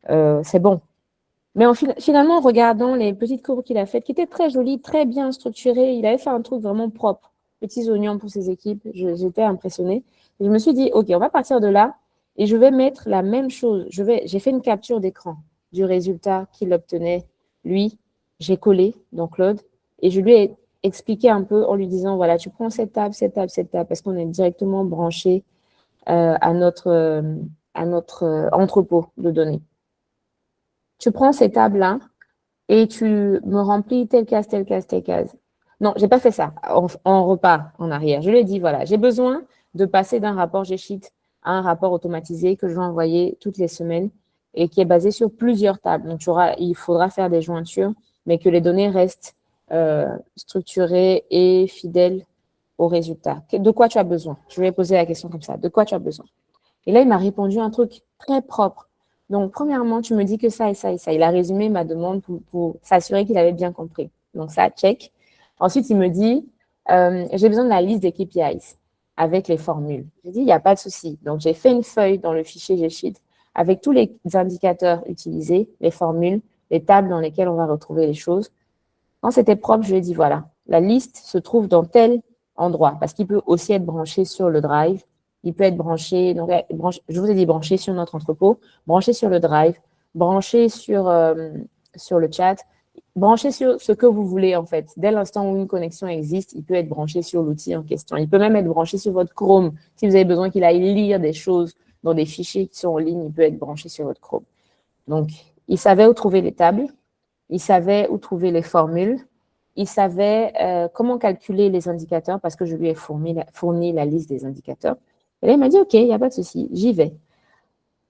c'est bon. Mais finalement, en regardant les petites courbes qu'il a faites, qui étaient très jolies, très bien structurées, il avait fait un truc vraiment propre. Petits oignons pour ses équipes, j'étais impressionnée. Et je me suis dit, OK, on va partir de là et je vais mettre la même chose. J'ai fait une capture d'écran du résultat qu'il obtenait, lui. J'ai collé dans Claude et je lui ai expliqué un peu en lui disant, voilà, tu prends cette table, cette table, cette table, parce qu'on est directement branché à notre entrepôt de données. Tu prends ces tables-là et tu me remplis telle case, telle case, telle case. Non, je n'ai pas fait ça. On repart en arrière. Je lui ai dit, voilà, j'ai besoin de passer d'un rapport G-Sheet à un rapport automatisé que je vais envoyer toutes les semaines et qui est basé sur plusieurs tables. Donc, il faudra faire des jointures, mais que les données restent structurées et fidèles aux résultats. De quoi tu as besoin? Je lui ai posé la question comme ça. De quoi tu as besoin? Et là, il m'a répondu un truc très propre. Donc, premièrement, tu me dis que ça et ça et ça. Il a résumé ma demande pour s'assurer qu'il avait bien compris. Donc, ça, check. Ensuite, il me dit, j'ai besoin de la liste des KPIs avec les formules. J'ai dit, il n'y a pas de souci. Donc, j'ai fait une feuille dans le fichier G-Sheet avec tous les indicateurs utilisés, les formules, les tables dans lesquelles on va retrouver les choses. Quand c'était propre, je lui ai dit, voilà, la liste se trouve dans tel endroit parce qu'il peut aussi être branché sur le Drive. Il peut être branché, donc, je vous ai dit branché sur notre entrepôt, branché sur le Drive, branché sur le chat. brancher sur ce que vous voulez, en fait. Dès l'instant où une connexion existe, il peut être branché sur l'outil en question. Il peut même être branché sur votre Chrome. Si vous avez besoin qu'il aille lire des choses dans des fichiers qui sont en ligne, il peut être branché sur votre Chrome. Donc, il savait où trouver les tables, il savait où trouver les formules, il savait comment calculer les indicateurs parce que je lui ai fourni la liste des indicateurs. Et là, il m'a dit, OK, il n'y a pas de souci, j'y vais.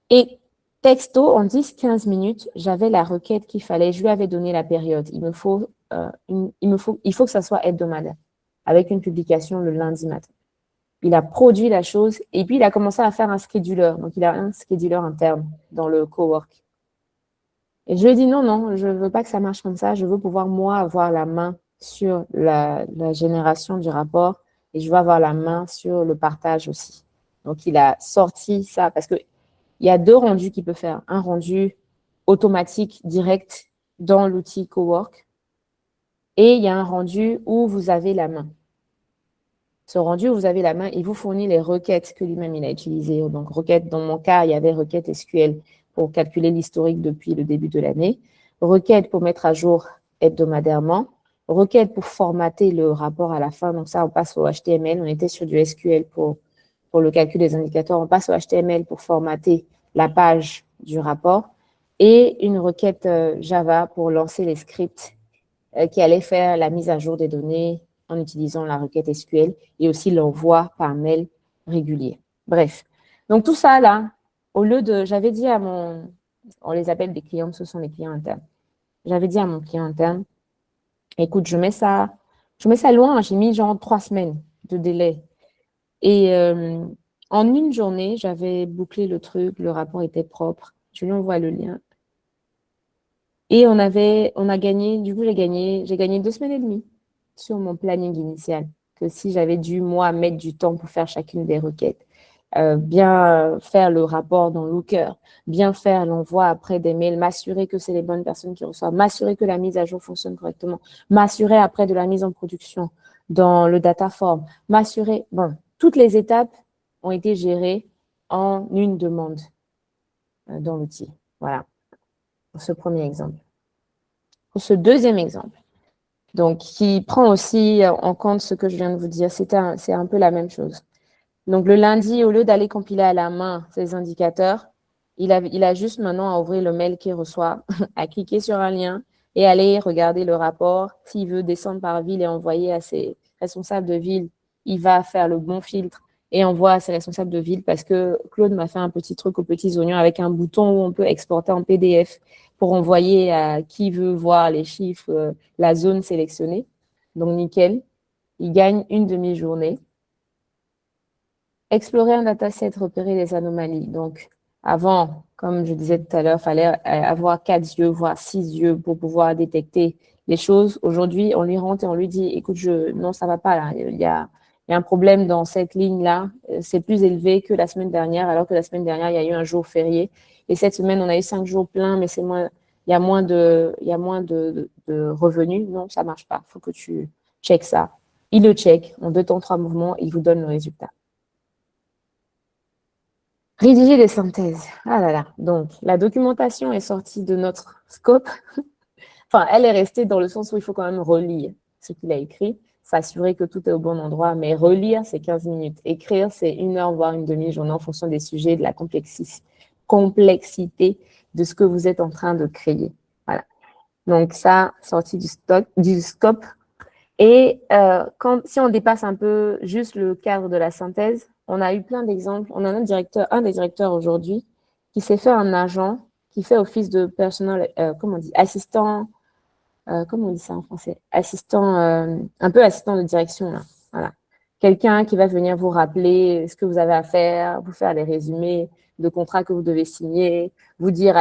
Et texto, en 10-15 minutes, j'avais la requête qu'il fallait. Je lui avais donné la période. Il faut que ça soit hebdomadaire, avec une publication le lundi matin. Il a produit la chose et puis il a commencé à faire un scheduler. Donc, il a un scheduler interne dans le cowork. Et je lui ai dit non, je ne veux pas que ça marche comme ça. Je veux pouvoir, moi, avoir la main sur la génération du rapport et je veux avoir la main sur le partage aussi. Donc, il a sorti ça parce qu'il y a 2 rendus qu'il peut faire. Un rendu automatique, direct, dans l'outil Cowork et il y a un rendu où vous avez la main. Ce rendu où vous avez la main, il vous fournit les requêtes que lui-même il a utilisées. Donc, requêtes, dans mon cas, il y avait requête SQL pour calculer l'historique depuis le début de l'année, requête pour mettre à jour hebdomadairement, requête pour formater le rapport à la fin. Donc, ça, on passe au HTML. On était sur du SQL pour le calcul des indicateurs. On passe au HTML pour formater la page du rapport et une requête Java pour lancer les scripts qui allaient faire la mise à jour des données en utilisant la requête SQL et aussi l'envoi par mail régulier. Bref, donc tout ça là, au lieu de, j'avais dit à on les appelle des clients, ce sont les clients internes. J'avais dit à mon client interne, écoute, je mets ça loin, j'ai mis genre 3 semaines de délai. Et en une journée, j'avais bouclé le truc, le rapport était propre, je lui envoie le lien. Et on a gagné, du coup, j'ai gagné 2 semaines et demie sur mon planning initial, que si j'avais dû, moi, mettre du temps pour faire chacune des requêtes, bien faire le rapport dans Looker, bien faire l'envoi après des mails, m'assurer que c'est les bonnes personnes qui reçoivent, m'assurer que la mise à jour fonctionne correctement, m'assurer après de la mise en production dans le dataform, m'assurer, bon, toutes les étapes ont été gérées en une demande dans l'outil. Voilà, pour ce premier exemple. Pour ce deuxième exemple, donc qui prend aussi en compte ce que je viens de vous dire, c'est un peu la même chose. Donc le lundi, au lieu d'aller compiler à la main ces indicateurs, il a juste maintenant à ouvrir le mail qu'il reçoit, à cliquer sur un lien et aller regarder le rapport. S'il veut descendre par ville et envoyer à ses responsables de ville, il va faire le bon filtre et envoie à ses responsables de ville parce que Claude m'a fait un petit truc aux petits oignons avec un bouton où on peut exporter en PDF pour envoyer à qui veut voir les chiffres, la zone sélectionnée. Donc, nickel. Il gagne une demi-journée. Explorer un dataset, repérer les anomalies. Donc, avant, comme je disais tout à l'heure, il fallait avoir 4 yeux, voire 6 yeux pour pouvoir détecter les choses. Aujourd'hui, on lui rentre et on lui dit, écoute, non, ça ne va pas là. Il y a un problème dans cette ligne-là. C'est plus élevé que la semaine dernière, alors que la semaine dernière, il y a eu un jour férié. Et cette semaine, on a eu 5 jours pleins, mais il y a moins de revenus. Non, ça ne marche pas. Il faut que tu checkes ça. Il le check en 2 temps, 3 mouvements, il vous donne le résultat. Rédiger des synthèses. Ah là là. Donc, la documentation est sortie de notre scope. Enfin, elle est restée dans le sens où il faut quand même relire ce qu'il a écrit, s'assurer que tout est au bon endroit, mais relire, c'est 15 minutes. Écrire, c'est 1 heure, voire une demi-journée en fonction des sujets, de la complexité de ce que vous êtes en train de créer. Voilà. Donc, ça, sorti du scope. Et si on dépasse un peu juste le cadre de la synthèse, on a eu plein d'exemples. On a un des directeurs aujourd'hui qui s'est fait un agent qui fait office de personnel, comment on dit, assistant, comment on dit ça en français? Assistant, un peu assistant de direction, là. Voilà. Quelqu'un qui va venir vous rappeler ce que vous avez à faire, vous faire les résumés de contrats que vous devez signer, vous dire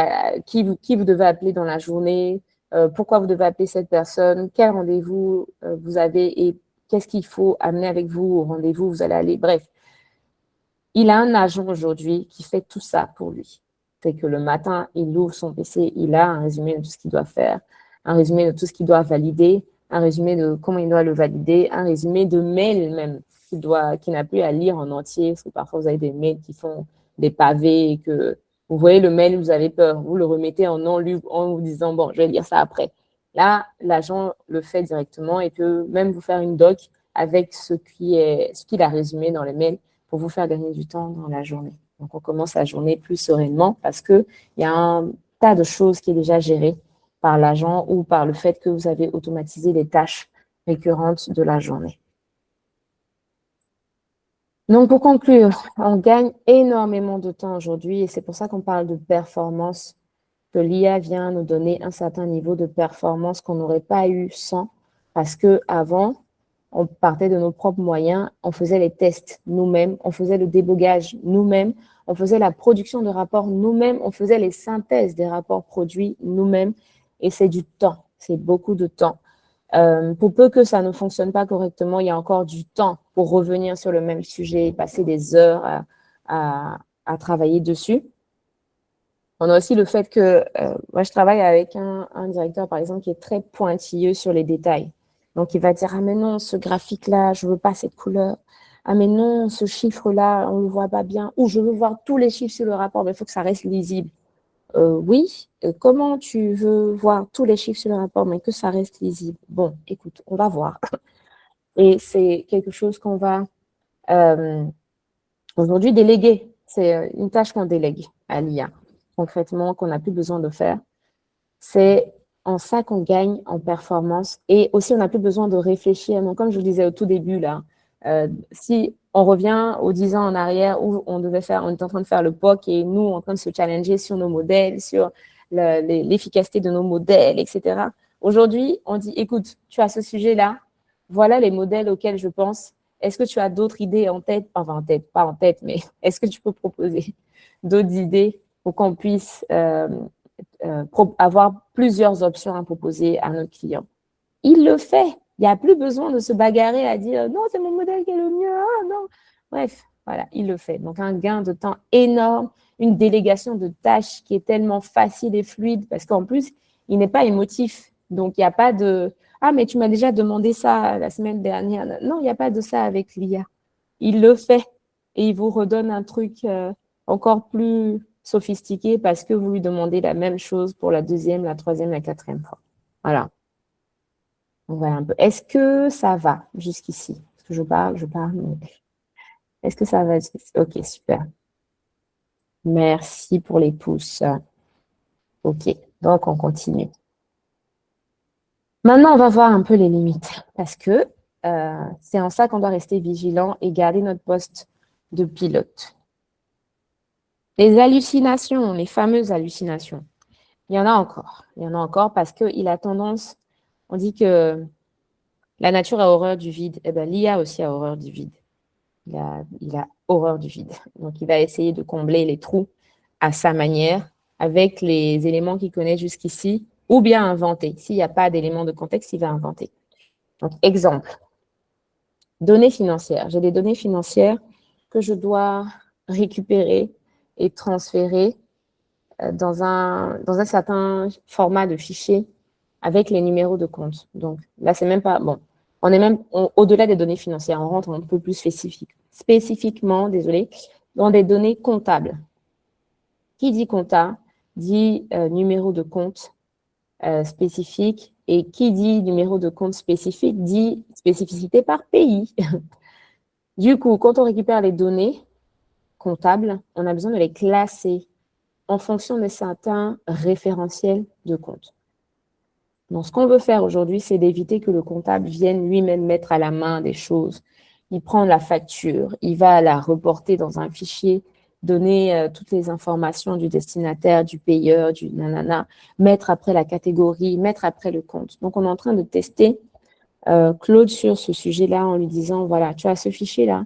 qui vous devez appeler dans la journée, pourquoi vous devez appeler cette personne, quel rendez-vous vous avez et qu'est-ce qu'il faut amener avec vous au rendez-vous où vous allez aller. Bref, il a un agent aujourd'hui qui fait tout ça pour lui. C'est que le matin, il ouvre son PC, il a un résumé de tout ce qu'il doit faire, un résumé de tout ce qu'il doit valider, un résumé de comment il doit le valider, un résumé de mail même qu'il n'a plus à lire en entier, parce que parfois vous avez des mails qui font des pavés et que vous voyez le mail, vous avez peur, vous le remettez en non lu en vous disant bon, je vais lire ça après. Là, l'agent le fait directement et peut même vous faire une doc avec ce qu'il a résumé dans les mails pour vous faire gagner du temps dans la journée. Donc, on commence la journée plus sereinement parce qu'il y a un tas de choses qui est déjà géré par l'agent ou par le fait que vous avez automatisé les tâches récurrentes de la journée. Donc, pour conclure, on gagne énormément de temps aujourd'hui et c'est pour ça qu'on parle de performance, que l'IA vient nous donner un certain niveau de performance qu'on n'aurait pas eu sans, parce qu'avant, on partait de nos propres moyens, on faisait les tests nous-mêmes, on faisait le débogage nous-mêmes, on faisait la production de rapports nous-mêmes, on faisait les synthèses des rapports produits nous-mêmes et c'est du temps, c'est beaucoup de temps. Pour peu que ça ne fonctionne pas correctement, il y a encore du temps pour revenir sur le même sujet, passer des heures à travailler dessus. On a aussi le fait que moi, je travaille avec un directeur, par exemple, qui est très pointilleux sur les détails. Donc, il va dire, ah mais non, ce graphique-là, je ne veux pas cette couleur. Ah mais non, ce chiffre-là, on ne le voit pas bien. Ou je veux voir tous les chiffres sur le rapport, mais il faut que ça reste lisible. Oui, comment tu veux voir tous les chiffres sur le rapport, mais que ça reste lisible? Bon, écoute, on va voir. Et c'est quelque chose qu'on va aujourd'hui déléguer. C'est une tâche qu'on délègue à l'IA, concrètement, qu'on n'a plus besoin de faire. C'est en ça qu'on gagne en performance. Et aussi, on n'a plus besoin de réfléchir. Donc, comme je vous disais au tout début, là, si on revient aux 10 ans en arrière où on était en train de faire le POC et nous, en train de se challenger sur nos modèles, sur l'efficacité de nos modèles, etc. Aujourd'hui, on dit, écoute, tu as ce sujet-là, voilà les modèles auxquels je pense. Est-ce que tu as d'autres idées en tête? Enfin, en tête, pas en tête, mais est-ce que tu peux proposer d'autres idées pour qu'on puisse avoir plusieurs options à proposer à notre client? Il le fait. Il n'y a plus besoin de se bagarrer à dire non, c'est mon modèle qui est le mieux. Ah, non. Bref, voilà, il le fait. Donc, un gain de temps énorme, une délégation de tâches qui est tellement facile et fluide parce qu'en plus, il n'est pas émotif. Donc, il n'y a pas de ah, mais tu m'as déjà demandé ça la semaine dernière. Non, il n'y a pas de ça avec l'IA. Il le fait et il vous redonne un truc encore plus sophistiqué parce que vous lui demandez la même chose pour la deuxième, la troisième, la quatrième fois. Voilà. Voilà un peu. Est-ce que ça va jusqu'ici? Est-ce que je parle, mais est-ce que ça va jusqu'ici? Ok, super. Merci pour les pouces. Ok, donc on continue. Maintenant, on va voir un peu les limites parce que c'est en ça qu'on doit rester vigilant et garder notre poste de pilote. Les hallucinations, les fameuses hallucinations, il y en a encore. Il y en a encore parce qu'il a tendance, on dit que la nature a horreur du vide. Eh bien, l'IA aussi a horreur du vide. Il a horreur du vide. Donc, il va essayer de combler les trous à sa manière avec les éléments qu'il connaît jusqu'ici ou bien inventer. S'il n'y a pas d'éléments de contexte, il va inventer. Donc, exemple, données financières. J'ai des données financières que je dois récupérer et transférer dans un certain format de fichier avec les numéros de compte. Donc, là, c'est même pas... Bon, on est même au-delà des données financières. On rentre un peu plus spécifiquement, désolé, dans des données comptables. Qui dit compta dit numéro de compte spécifique. Et qui dit numéro de compte spécifique dit spécificité par pays. Du coup, quand on récupère les données comptables, on a besoin de les classer en fonction de certains référentiels de compte. Donc, ce qu'on veut faire aujourd'hui, c'est d'éviter que le comptable vienne lui-même mettre à la main des choses. Il prend la facture, il va la reporter dans un fichier, donner toutes les informations du destinataire, du payeur, du nanana, mettre après la catégorie, mettre après le compte. Donc, on est en train de tester Claude sur ce sujet-là en lui disant, voilà, tu as ce fichier-là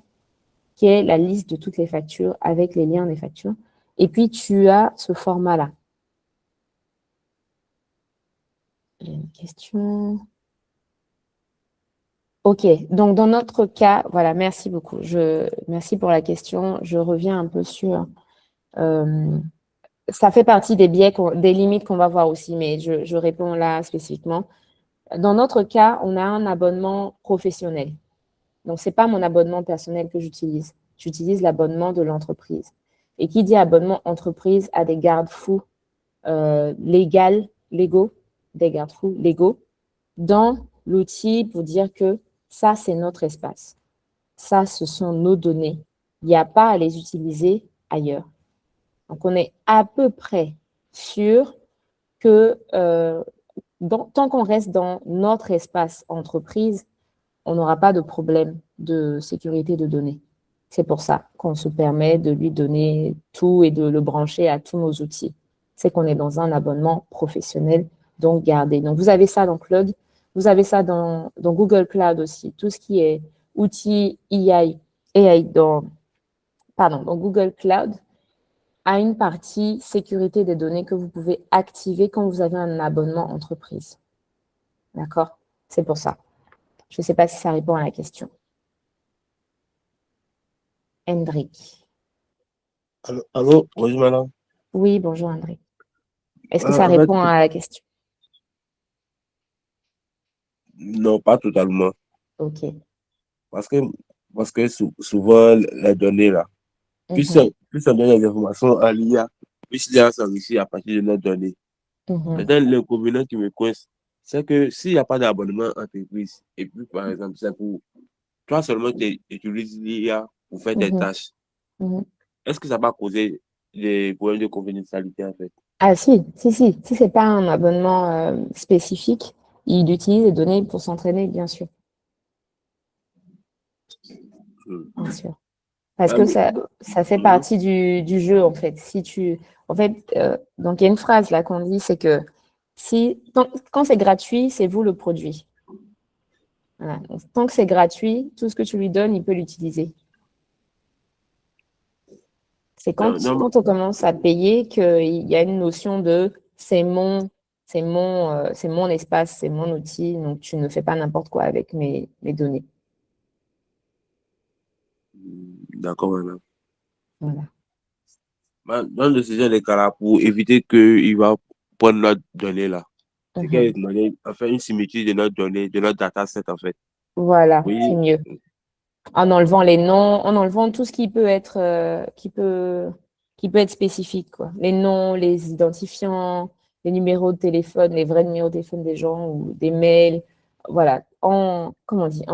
qui est la liste de toutes les factures avec les liens des factures. Et puis, tu as ce format-là. J'ai une question. Ok, donc dans notre cas, voilà, merci beaucoup. Merci pour la question. Je reviens un peu sur... ça fait partie des biais, des limites qu'on va voir aussi, mais je réponds là spécifiquement. Dans notre cas, on a un abonnement professionnel. Donc, ce n'est pas mon abonnement personnel que j'utilise. J'utilise l'abonnement de l'entreprise. Et qui dit abonnement entreprise a des garde-fous légaux des garde-fous légaux dans l'outil pour dire que ça, c'est notre espace. Ça, ce sont nos données. Il n'y a pas à les utiliser ailleurs. Donc, on est à peu près sûr que tant qu'on reste dans notre espace entreprise, on n'aura pas de problème de sécurité de données. C'est pour ça qu'on se permet de lui donner tout et de le brancher à tous nos outils. C'est qu'on est dans un abonnement professionnel, donc gardé. Donc, vous avez ça dans Cloud, vous avez ça dans Google Cloud aussi. Tout ce qui est outils AI dans Google Cloud a une partie sécurité des données que vous pouvez activer quand vous avez un abonnement entreprise. D'accord? C'est pour ça. Je ne sais pas si ça répond à la question. Hendrik. Allô, bonjour madame. Oui, bonjour Hendrik. Est-ce que ça En fait, répond à la question? non, pas totalement. Ok. Parce que souvent, les données là, Mhm, plus on donne les informations à l'IA, plus l'IA s'enrichit à partir de nos données. mhm, Maintenant, l'inconvénient qui me coince, c'est que s'il n'y a pas d'abonnement entreprise, et puis par exemple, c'est pour toi seulement tu utilises l'IA pour faire tes mhm, tâches, mhm. est-ce que ça va causer des problèmes de confidentialité en fait? Ah si. Si ce n'est pas un abonnement spécifique, il utilise les données pour s'entraîner, bien sûr. Hmm. Bien sûr. Parce Ah, que mais- ça fait Mhm. partie du jeu, en fait. Donc, il y a une phrase là qu'on dit, c'est que quand c'est gratuit, c'est vous le produit. Voilà. Donc, tant que c'est gratuit, tout ce que tu lui donnes, il peut l'utiliser. C'est Non, quand on commence à payer qu'il y a une notion de c'est mon espace, c'est mon outil, donc tu ne fais pas n'importe quoi avec mes données. d'accord, madame. Voilà. Dans le sujet des cas là, pour éviter qu'il va prendre notre donnée là, c'est Mhm. qu'il donné en fait une similitude de notre donnée, de notre dataset en fait. Voilà, c'est Oui, mieux. En enlevant les noms, en enlevant tout ce qui peut être, qui peut être spécifique, quoi. Les noms, les identifiants, les numéros de téléphone, les vrais numéros de téléphone des gens ou des mails. Voilà. Comment on dit,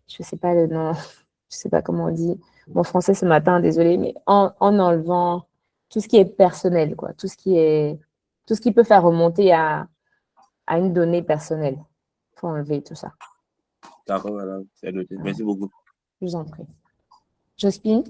je sais pas le nom, je sais pas comment on dit. Mon français ce matin, désolé, mais en enlevant tout ce qui est personnel, quoi. Tout ce qui peut faire remonter à une donnée personnelle. Il faut enlever tout ça. d'accord, madame, c'est noté. Voilà. Merci beaucoup. Je vous en prie. Jospin?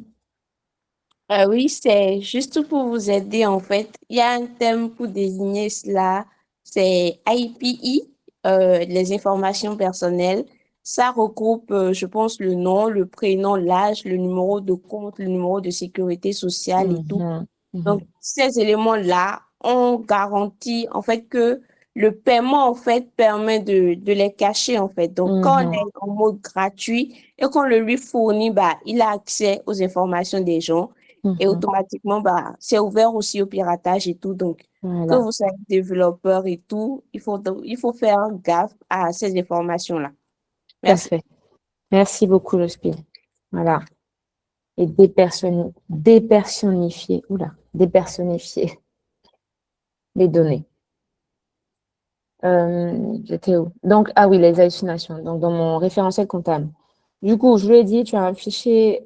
Oui, c'est juste pour vous aider en fait. Il y a un terme pour désigner cela, c'est IPI, les informations personnelles. Ça regroupe, je pense, le nom, le prénom, l'âge, le numéro de compte, le numéro de sécurité sociale et tout. Mhm, Donc, mhm, ces éléments-là, on garantit en fait que le paiement en fait permet de les cacher en fait. Donc, quand on mhm, est en mode gratuit et qu'on le lui fournit, bah, il a accès aux informations des gens et mhm. automatiquement, bah, c'est ouvert aussi au piratage et tout. Donc, que Voilà, vous soyez développeur et tout, il faut faire gaffe à ces informations-là. Merci. parfait. Merci beaucoup, Jospin. Voilà. Et dépersonnifier les données. J'étais où? Donc, ah oui, les hallucinations. Donc, dans mon référentiel comptable. Du coup, je lui ai dit, tu as un fichier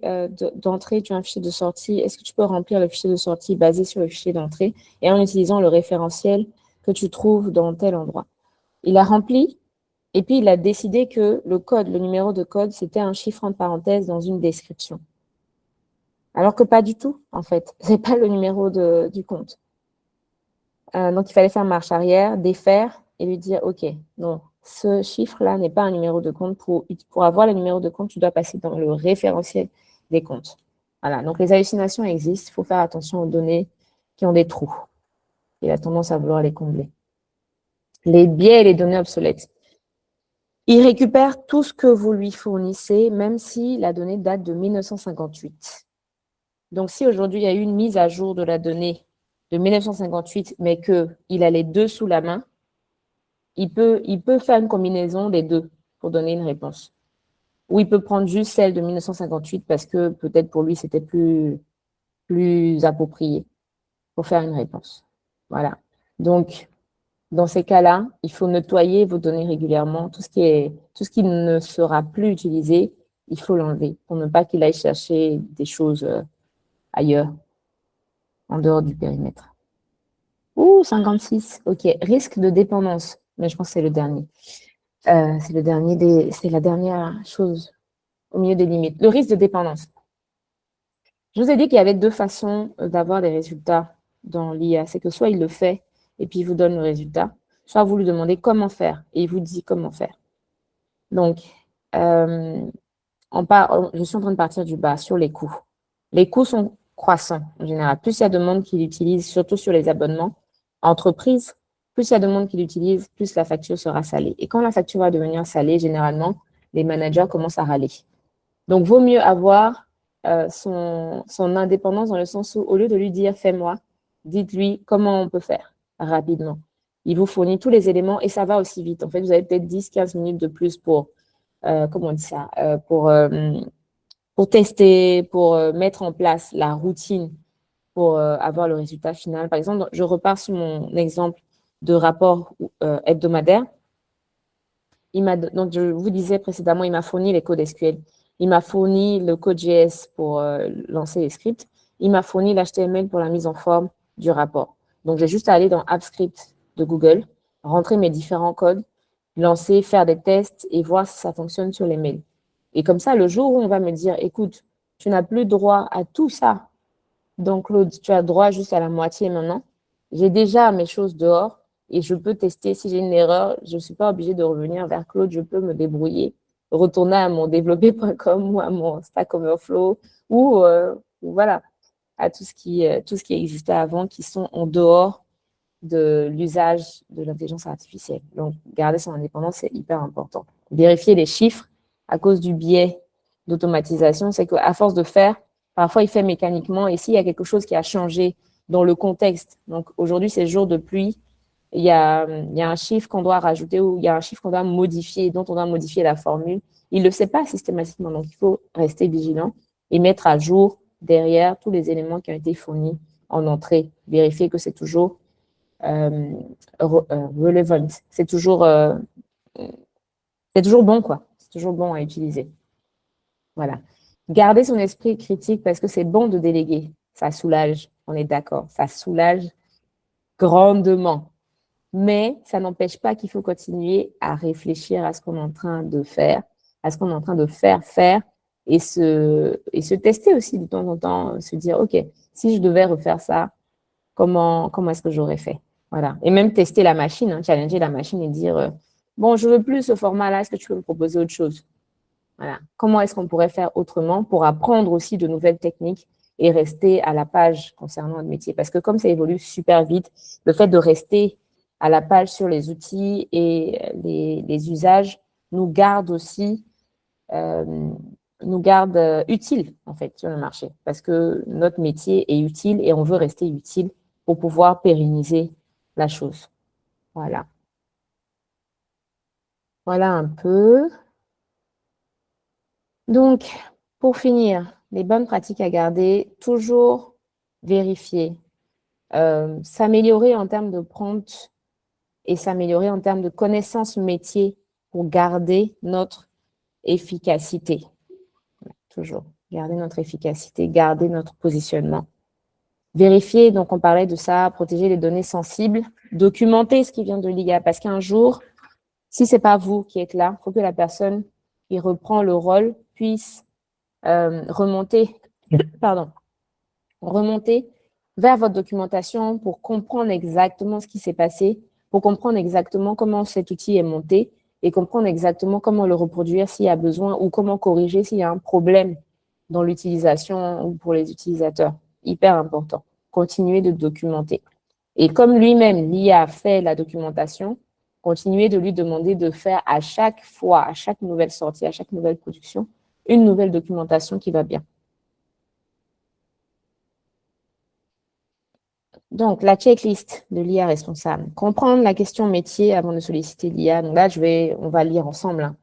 d'entrée, tu as un fichier de sortie. Est-ce que tu peux remplir le fichier de sortie basé sur le fichier d'entrée et en utilisant le référentiel que tu trouves dans tel endroit? Il a rempli et puis il a décidé que le numéro de code, c'était un chiffre entre parenthèses dans une description. Alors que pas du tout, en fait. C'est pas le numéro du compte. Donc, il fallait faire marche arrière, défaire et lui dire, OK, non, ce chiffre-là n'est pas un numéro de compte. Pour avoir le numéro de compte, tu dois passer dans le référentiel des comptes. Voilà, donc les hallucinations existent. Il faut faire attention aux données qui ont des trous. Il a tendance à vouloir les combler. Les biais et les données obsolètes. Il récupère tout ce que vous lui fournissez, même si la donnée date de 1958. Donc, si aujourd'hui, il y a eu une mise à jour de la donnée de 1958, mais qu'il a les deux sous la main, il peut faire une combinaison des deux pour donner une réponse. Ou il peut prendre juste celle de 1958 parce que peut-être pour lui, c'était plus approprié pour faire une réponse. Voilà. Donc, Dans ces cas-là, il faut nettoyer vos données régulièrement. Tout ce qui ne sera plus utilisé, il faut l'enlever pour ne pas qu'il aille chercher des choses ailleurs, en dehors du périmètre. Ouh, 56. OK. Risque de dépendance. Mais je pense que c'est le dernier. C'est la dernière chose au milieu des limites. Le risque de dépendance. Je vous ai dit qu'il y avait deux façons d'avoir des résultats dans l'IA. C'est que soit il le fait et puis il vous donne le résultat, soit vous lui demandez comment faire et il vous dit comment faire. Donc, je suis en train de partir du bas sur les coûts. Les coûts sont croissants en général. Plus il y a de monde qui l'utilise, surtout sur les abonnements entreprises, plus il y a de monde qui l'utilise, plus la facture sera salée. Et quand la facture va devenir salée, généralement, les managers commencent à râler. Donc, vaut mieux avoir son indépendance dans le sens où, au lieu de lui dire « fais-moi », dites-lui comment on peut faire rapidement. Il vous fournit tous les éléments et ça va aussi vite. En fait, vous avez peut-être 10-15 minutes de plus pour, comment on dit ça, pour tester, pour mettre en place la routine pour avoir le résultat final. Par exemple, je repars sur mon exemple de rapport hebdomadaire. Donc, je vous disais précédemment, il m'a fourni les codes SQL. Il m'a fourni le code JS pour lancer les scripts. Il m'a fourni l'HTML pour la mise en forme du rapport. Donc, j'ai juste à aller dans AppScript de Google, rentrer mes différents codes, lancer, faire des tests et voir si ça fonctionne sur les mails. Et comme ça, le jour où on va me dire, écoute, tu n'as plus droit à tout ça, donc Claude, tu as droit juste à la moitié maintenant. J'ai déjà mes choses dehors et je peux tester. Si j'ai une erreur, je ne suis pas obligée de revenir vers Claude, je peux me débrouiller, retourner à mon développé.com ou à mon Stack Overflow ou voilà, à tout ce qui existait avant qui sont en dehors de l'usage de l'intelligence artificielle. Donc, garder son indépendance, c'est hyper important. Vérifier les chiffres à cause du biais d'automatisation, c'est qu'à force de faire, parfois il fait mécaniquement et s'il y a quelque chose qui a changé dans le contexte, donc aujourd'hui c'est jour de pluie, il y a un chiffre qu'on doit rajouter ou il y a un chiffre qu'on doit modifier, dont on doit modifier la formule, il ne le sait pas systématiquement, donc il faut rester vigilant et mettre à jour derrière tous les éléments qui ont été fournis en entrée, vérifier que c'est toujours relevant. C'est toujours bon, quoi. C'est toujours bon à utiliser. Voilà. Garder son esprit critique parce que c'est bon de déléguer. Ça soulage, on est d'accord. Ça soulage grandement. Mais ça n'empêche pas qu'il faut continuer à réfléchir à ce qu'on est en train de faire, à ce qu'on est en train de faire et se tester aussi de temps en temps, se dire, OK, si je devais refaire ça, comment est-ce que j'aurais fait? Voilà. Et même tester la machine, challenger la machine et dire, bon, je ne veux plus ce format-là, est-ce que tu peux me proposer autre chose? Voilà. Comment est-ce qu'on pourrait faire autrement pour apprendre aussi de nouvelles techniques et rester à la page concernant notre métier? Parce que comme ça évolue super vite, le fait de rester à la page sur les outils et les usages nous garde aussi utiles en fait sur le marché parce que notre métier est utile et on veut rester utile pour pouvoir pérenniser la chose. Voilà. Voilà un peu. Donc, pour finir, les bonnes pratiques à garder, toujours vérifier, s'améliorer en termes de prompt et s'améliorer en termes de connaissances métiers pour garder notre efficacité. Toujours garder notre efficacité, garder notre positionnement. Vérifier, donc on parlait de ça, protéger les données sensibles, documenter ce qui vient de l'IA, parce qu'un jour, si ce n'est pas vous qui êtes là, il faut que la personne qui reprend le rôle puisse remonter vers votre documentation pour comprendre exactement ce qui s'est passé, pour comprendre exactement comment cet outil est monté et comprendre exactement comment le reproduire s'il y a besoin ou comment corriger s'il y a un problème dans l'utilisation ou pour les utilisateurs. Hyper important. Continuez de documenter. Et comme lui-même, l'IA fait la documentation, continuez de lui demander de faire à chaque fois, à chaque nouvelle sortie, à chaque nouvelle production, une nouvelle documentation qui va bien. Donc, la checklist de l'IA responsable. Comprendre la question métier avant de solliciter l'IA. Donc là, on va lire ensemble,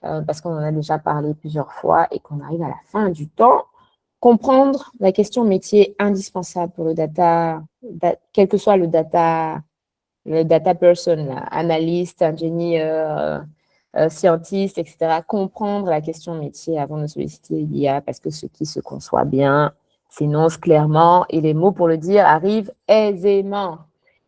parce qu'on en a déjà parlé plusieurs fois et qu'on arrive à la fin du temps. Comprendre la question métier indispensable pour le data, quel que soit le data le data person, là, analyste, ingénieur, scientiste, etc., comprendre la question métier avant de solliciter l'IA parce que ce qui se conçoit bien s'énonce clairement et les mots pour le dire arrivent aisément.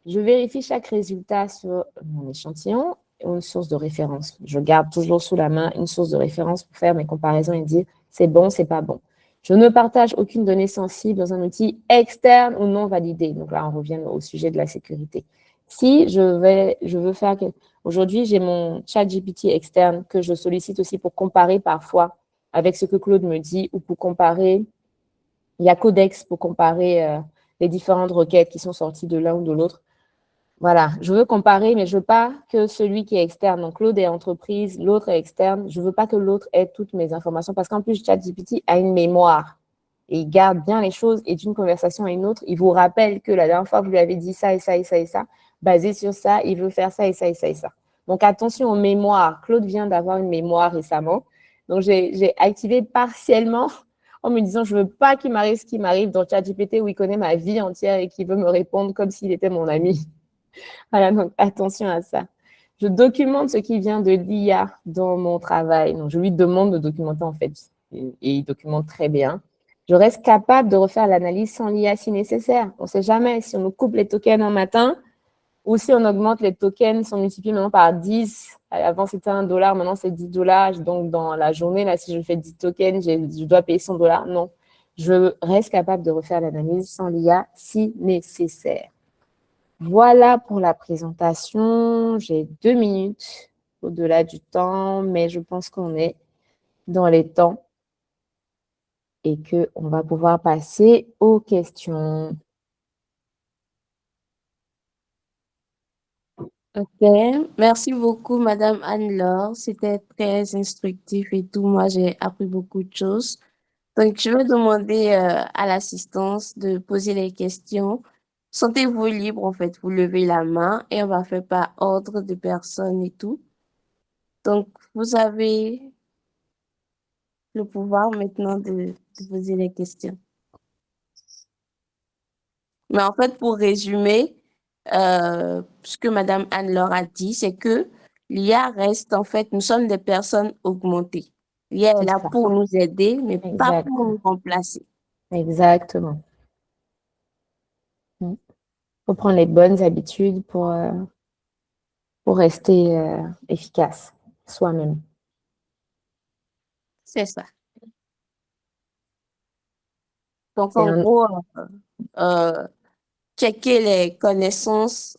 Je vérifie chaque résultat sur mon échantillon ou une source de référence. Je garde toujours sous la main une source de référence pour faire mes comparaisons et dire c'est bon, c'est pas bon. Je ne partage aucune donnée sensible dans un outil externe ou non validé. Donc là, on revient au sujet de la sécurité. Si je veux faire aujourd'hui, j'ai mon chat GPT externe que je sollicite aussi pour comparer parfois avec ce que Claude me dit ou pour comparer. Il y a Codex pour comparer les différentes requêtes qui sont sorties de l'un ou de l'autre. Voilà, je veux comparer, mais je ne veux pas que celui qui est externe, donc Claude est entreprise, l'autre est externe, je ne veux pas que l'autre ait toutes mes informations parce qu'en plus, ChatGPT a une mémoire et il garde bien les choses et d'une conversation à une autre, il vous rappelle que la dernière fois, vous lui avez dit ça et ça et ça et ça, basé sur ça, il veut faire ça et ça et ça et ça. Donc, attention aux mémoires. Claude vient d'avoir une mémoire récemment, donc j'ai activé partiellement en me disant, je ne veux pas qu'il m'arrive ce qui m'arrive dans ChatGPT où il connaît ma vie entière et qu'il veut me répondre comme s'il était mon ami. Voilà, donc attention à ça. Je documente ce qui vient de l'IA dans mon travail. Donc, je lui demande de documenter en fait, et il documente très bien. Je reste capable de refaire l'analyse sans l'IA si nécessaire. On ne sait jamais si on nous coupe les tokens un matin ou si on augmente les tokens, si on multiplie maintenant par 10. Avant, c'était $1, maintenant, c'est $10. Donc, dans la journée, là, si je fais 10 tokens, je dois payer $100. Non, je reste capable de refaire l'analyse sans l'IA si nécessaire. Voilà pour la présentation. J'ai 2 minutes au-delà du temps, mais je pense qu'on est dans les temps et qu'on va pouvoir passer aux questions. Ok, merci beaucoup, Madame Anne-Laure. C'était très instructif et tout. Moi, j'ai appris beaucoup de choses. Donc, je vais demander à l'assistance de poser les questions. Sentez-vous libre, en fait, vous levez la main et on va faire par ordre de personnes et tout. Donc, vous avez le pouvoir maintenant de poser les questions. Mais en fait, pour résumer, ce que Madame Anne-Laure a dit, c'est que l'IA reste, en fait, nous sommes des personnes augmentées. L'IA est C'est là ça. pour nous aider, mais pas pour Exactement. nous remplacer. Exactement. Il faut prendre les bonnes habitudes pour rester efficace soi-même. C'est ça. Donc, C'est en un- gros, checker les connaissances,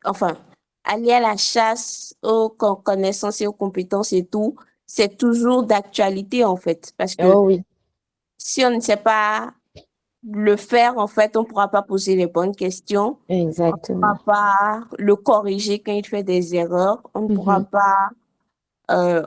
enfin, aller à la chasse aux connaissances et aux compétences et tout, c'est toujours d'actualité, en fait. Parce que Oh oui, si on ne sait pas le faire, en fait, on ne pourra pas poser les bonnes questions. On ne exactement. pourra pas le corriger quand il fait des erreurs. On ne pourra Mhm. pas,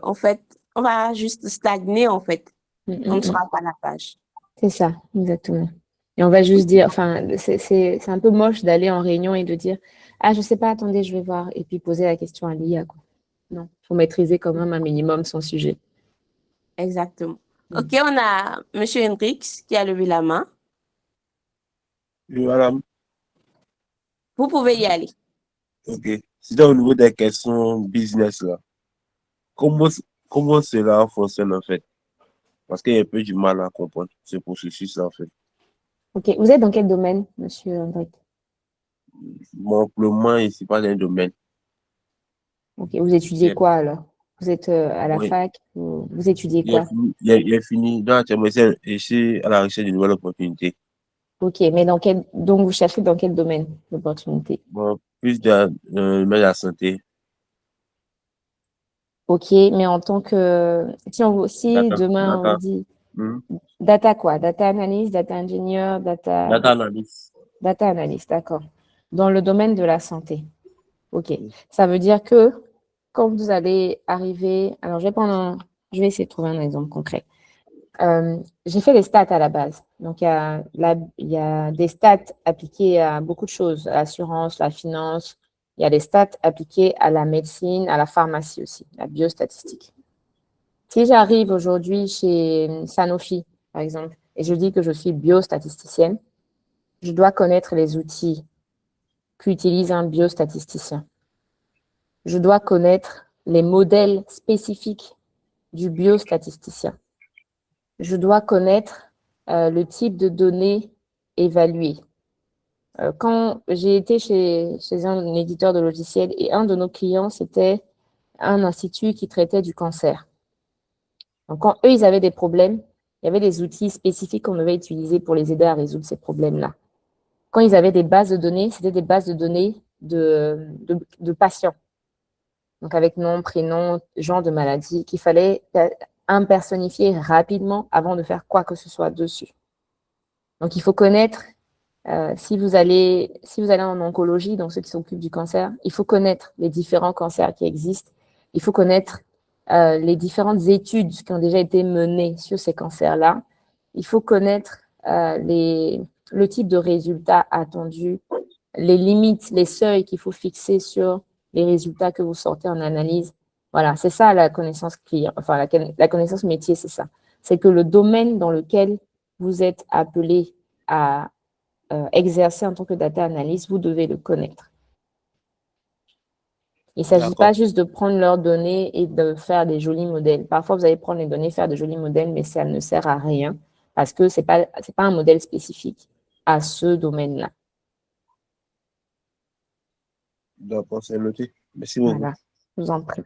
en fait, on va juste stagner, en fait. Mm, On ne mm, mm. sera pas à la page. C'est ça, exactement. Et on va juste dire, enfin, c'est un peu moche d'aller en réunion et de dire, ah, je sais pas, attendez, je vais voir, et puis poser la question à l'IA, quoi. Non, il faut maîtriser quand même un minimum son sujet. Exactement. Mm. OK, on a Monsieur Hendrix qui a levé la main. Et voilà, Vous pouvez y aller. ok. C'est au niveau des questions business là. Comment, comment cela fonctionne en fait? Parce qu'il y a un peu du mal à comprendre ce processus en fait. OK, vous êtes dans quel domaine, monsieur Hendrik? Bon, pour le moment, ici, pas dans un domaine. OK, vous étudiez C'est- quoi alors? Vous êtes à la Oui, fac? Vous étudiez il a quoi? fini, il a fini. Donc, actuellement, je suis à la recherche de nouvelles opportunités. OK, mais donc vous cherchez dans quel domaine d'opportunité? Bon, plus dans le domaine de la santé, OK, mais en tant que, si data, demain on vous data, dit hmm, data quoi? Data analyst, data engineer, data analyst. data analyst, d'accord. Dans le domaine de la santé. OK. Ça veut dire que quand vous allez arriver, alors je vais essayer de trouver un exemple concret. J'ai fait les stats à la base. Donc, il y a des stats appliquées à beaucoup de choses, l'assurance, la finance. Il y a des stats appliquées à la médecine, à la pharmacie aussi, la biostatistique. Si j'arrive aujourd'hui chez Sanofi, par exemple, et je dis que je suis biostatisticienne, je dois connaître les outils qu'utilise un biostatisticien. Je dois connaître les modèles spécifiques du biostatisticien. Je dois connaître le type de données évaluées. Quand j'ai été chez un éditeur de logiciels et un de nos clients, c'était un institut qui traitait du cancer. Donc, quand eux, ils avaient des problèmes, il y avait des outils spécifiques qu'on devait utiliser pour les aider à résoudre ces problèmes-là. Quand ils avaient des bases de données, c'était des bases de données de patients. Donc, avec nom, prénom, genre de maladie, qu'il fallait impersonnifier rapidement avant de faire quoi que ce soit dessus. Donc, il faut connaître, si vous allez en oncologie, donc ceux qui s'occupent du cancer, il faut connaître les différents cancers qui existent. Il faut connaître les différentes études qui ont déjà été menées sur ces cancers-là. Il faut connaître le type de résultats attendus, les limites, les seuils qu'il faut fixer sur les résultats que vous sortez en analyse. Voilà, c'est ça la connaissance client, enfin la connaissance métier, c'est ça. C'est que le domaine dans lequel vous êtes appelé à exercer en tant que data analyst, vous devez le connaître. Il ne s'agit pas juste de prendre leurs données et de faire des jolis modèles. Parfois, vous allez prendre les données, faire de jolis modèles, mais ça ne sert à rien parce que ce n'est pas un modèle spécifique à ce domaine-là. D'accord, c'est noté. Merci beaucoup. Voilà, je vous en prie.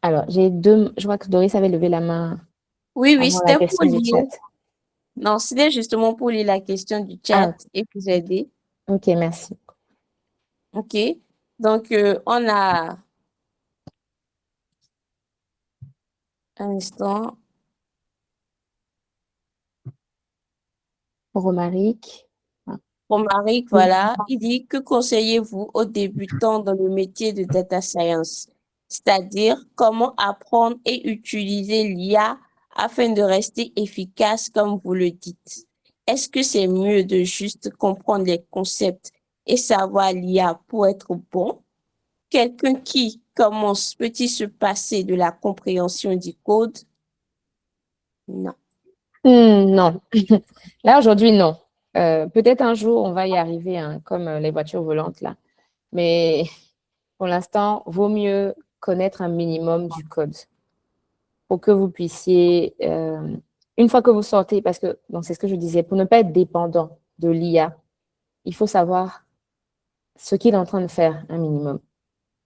Alors, je vois que Doris avait levé la main Oui, avant la c'était pour question du lire. chat. Non, c'était justement pour lire la question du chat et vous aider. Ok, merci. OK. Donc, on a un instant. Romaric. Romaric, voilà, il dit, que conseillez-vous aux débutants dans le métier de data science? C'est-à-dire, comment apprendre et utiliser l'IA afin de rester efficace comme vous le dites? Est-ce que c'est mieux de juste comprendre les concepts et savoir l'IA pour être bon? Quelqu'un qui commence, peut-il se passer de la compréhension du code? Non. Non. Là, aujourd'hui, non. Peut-être un jour, on va y arriver, hein, comme les voitures volantes, là. Mais pour l'instant, vaut mieux connaître un minimum du code pour que vous puissiez, une fois que vous sortez, parce que c'est ce que je disais, pour ne pas être dépendant de l'IA, il faut savoir ce qu'il est en train de faire, un minimum.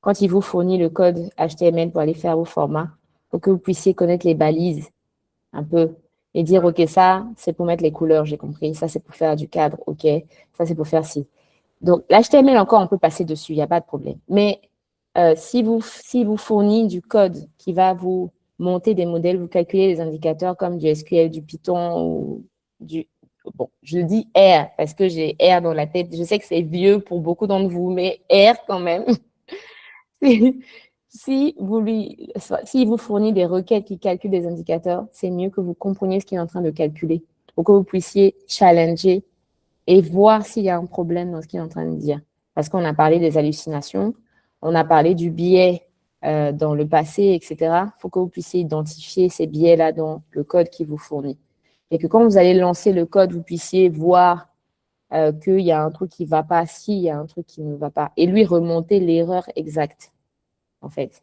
Quand il vous fournit le code HTML pour aller faire vos formats, pour que vous puissiez connaître les balises un peu et dire, OK, ça, c'est pour mettre les couleurs, j'ai compris. Ça, c'est pour faire du cadre, OK. Ça, c'est pour faire ci. Donc, l'HTML, encore, on peut passer dessus, il n'y a pas de problème. Mais si vous fournit du code qui va vous monter des modèles, vous calculez les indicateurs comme du SQL, du Python ou du... Bon, je dis R parce que j'ai R dans la tête. Je sais que c'est vieux pour beaucoup d'entre vous, mais R quand même. Si vous fournit des requêtes qui calculent des indicateurs, c'est mieux que vous compreniez ce qu'il est en train de calculer pour que vous puissiez challenger et voir s'il y a un problème dans ce qu'il est en train de dire. Parce qu'on a parlé des hallucinations, on a parlé du biais dans le passé, etc. Il faut que vous puissiez identifier ces biais-là dans le code qui vous fournit. Et que quand vous allez lancer le code, vous puissiez voir qu'il y a un truc qui ne va pas, s'il y a un truc qui ne va pas, et lui remonter l'erreur exacte, en fait.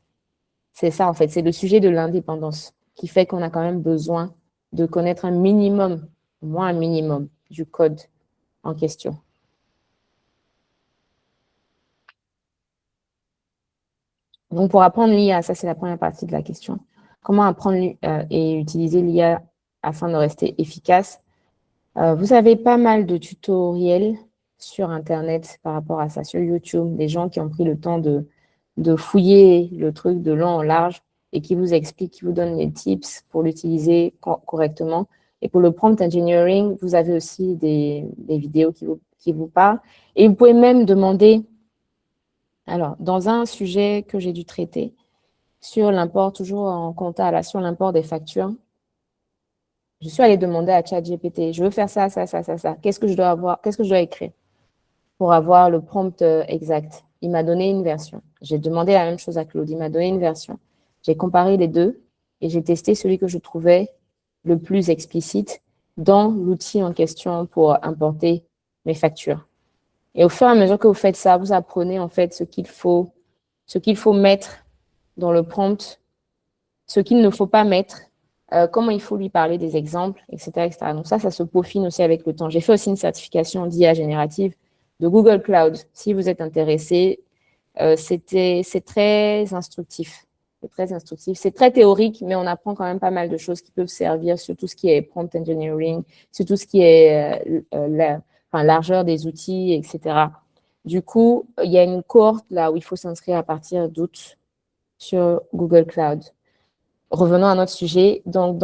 C'est ça, en fait, c'est le sujet de l'indépendance qui fait qu'on a quand même besoin de connaître un minimum, au moins un minimum, du code en question. Donc, pour apprendre l'IA, ça c'est la première partie de la question. Comment apprendre et utiliser l'IA afin de rester efficace? Vous avez pas mal de tutoriels sur Internet par rapport à ça, sur YouTube, des gens qui ont pris le temps de fouiller le truc de long en large et qui vous expliquent, qui vous donnent les tips pour l'utiliser correctement. Et pour le prompt engineering, vous avez aussi des vidéos qui vous parlent. Et vous pouvez même demander, alors, dans un sujet que j'ai dû traiter, sur l'import, toujours en compta, là, sur l'import des factures, je suis allée demander à ChatGPT, je veux faire ça, ça, ça, ça, ça. Qu'est-ce que je dois avoir, qu'est-ce que je dois écrire pour avoir le prompt exact? il m'a donné une version. J'ai demandé la même chose à Claude, il m'a donné une version. J'ai comparé les deux et j'ai testé celui que je trouvais le plus explicite dans l'outil en question pour importer mes factures. Et au fur et à mesure que vous faites ça, vous apprenez en fait ce qu'il faut mettre dans le prompt, ce qu'il ne faut pas mettre, comment il faut lui parler des exemples, etc., etc. Donc ça se peaufine aussi avec le temps. J'ai fait aussi une certification d'IA générative de Google Cloud. Si vous êtes intéressé, c'est très instructif. C'est très instructif. C'est très théorique, mais on apprend quand même pas mal de choses qui peuvent servir sur tout ce qui est prompt engineering, sur tout ce qui est largeur des outils, etc. Du coup, il y a une cohorte là où il faut s'inscrire à partir d'août sur Google Cloud. Revenons à notre sujet. Donc,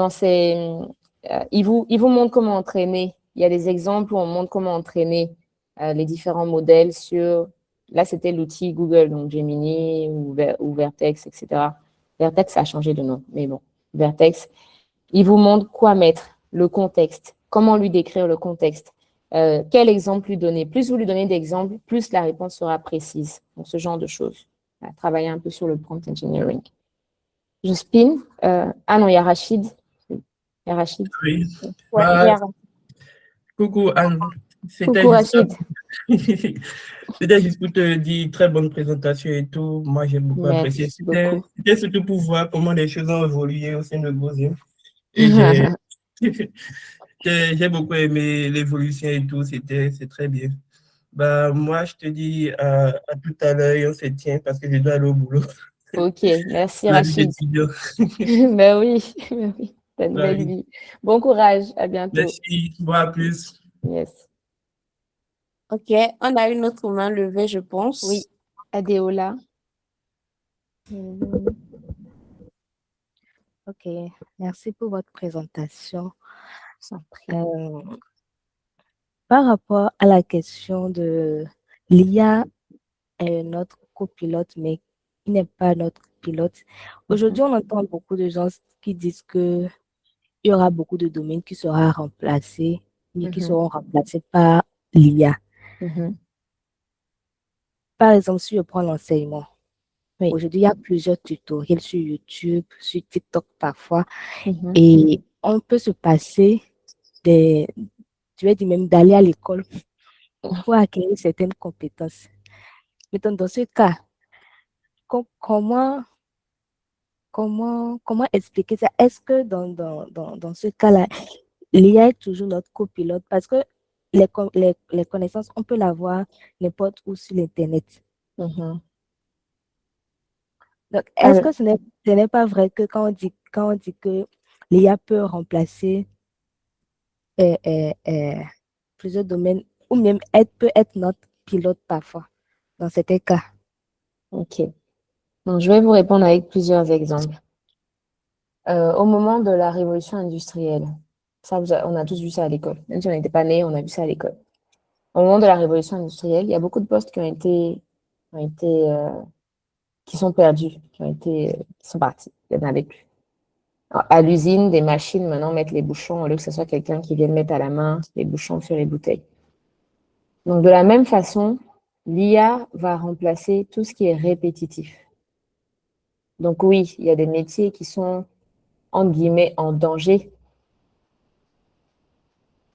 il vous montre comment entraîner. Il y a des exemples où on montre comment entraîner les différents modèles sur. Là, c'était l'outil Google, donc Gemini ou Vertex, etc. Vertex, ça a changé de nom, mais bon, Vertex. Il vous montre quoi mettre, le contexte, comment lui décrire le contexte, quel exemple lui donner. Plus vous lui donnez d'exemples, plus la réponse sera précise. Donc, ce genre de choses. Travailler un peu sur le prompt engineering. Je spin. Ah non, il y a Rachid. Il y a Rachid. Oui. Ouais, Bah, il y a Rachid. coucou Anne. Coucou Rachid. C'était juste pour te dire très bonne présentation et tout. Moi, j'ai beaucoup apprécié. Merci beaucoup. C'était surtout pour voir comment les choses ont évolué au sein de Gosium. Et j'ai beaucoup aimé l'évolution et tout. C'est très bien. Bah, moi, je te dis à tout à l'heure et on se tient parce que je dois aller au boulot. Ok, merci La vie Rachid. d'étudiant. Ben oui, t'as une belle Oui. vie. Bon courage, à bientôt. Merci. Bon, à plus. Yes. Ok, on a une autre main levée, je pense. Oui, Adéola. Ok, merci pour votre présentation. Sans prix. Par rapport à la question de l'IA est notre copilote, mais qui n'est pas notre pilote. Aujourd'hui, on entend beaucoup de gens qui disent que il y aura beaucoup de domaines qui seront remplacés, mais qui seront remplacés par l'IA. Par exemple, si je prends l'enseignement, Oui. aujourd'hui, il y a plusieurs tutoriels sur YouTube, sur TikTok parfois, et on peut se passer tu vas dire même d'aller à l'école pour acquérir certaines compétences. Maintenant, dans ce cas, comment expliquer ça? Est-ce que dans ce cas-là, l'IA est toujours notre copilote? Parce que les connaissances, on peut l'avoir n'importe où sur l'Internet. Donc, est-ce que ce n'est pas vrai que quand on dit que l'IA peut remplacer plusieurs domaines, ou même peut être notre pilote parfois, dans certains cas? Ok. Donc, je vais vous répondre avec plusieurs exemples. Au moment de la révolution industrielle, ça, on a tous vu ça à l'école. Même si on n'était pas nés, on a vu ça à l'école. Au moment de la révolution industrielle, il y a beaucoup de postes qui sont perdus, qui sont partis. Il n'y en avait plus. Alors, à l'usine, des machines maintenant mettent les bouchons au lieu que ce soit quelqu'un qui vienne mettre à la main les bouchons sur les bouteilles. Donc, de la même façon, l'IA va remplacer tout ce qui est répétitif. Donc oui, il y a des métiers qui sont, entre guillemets, en danger.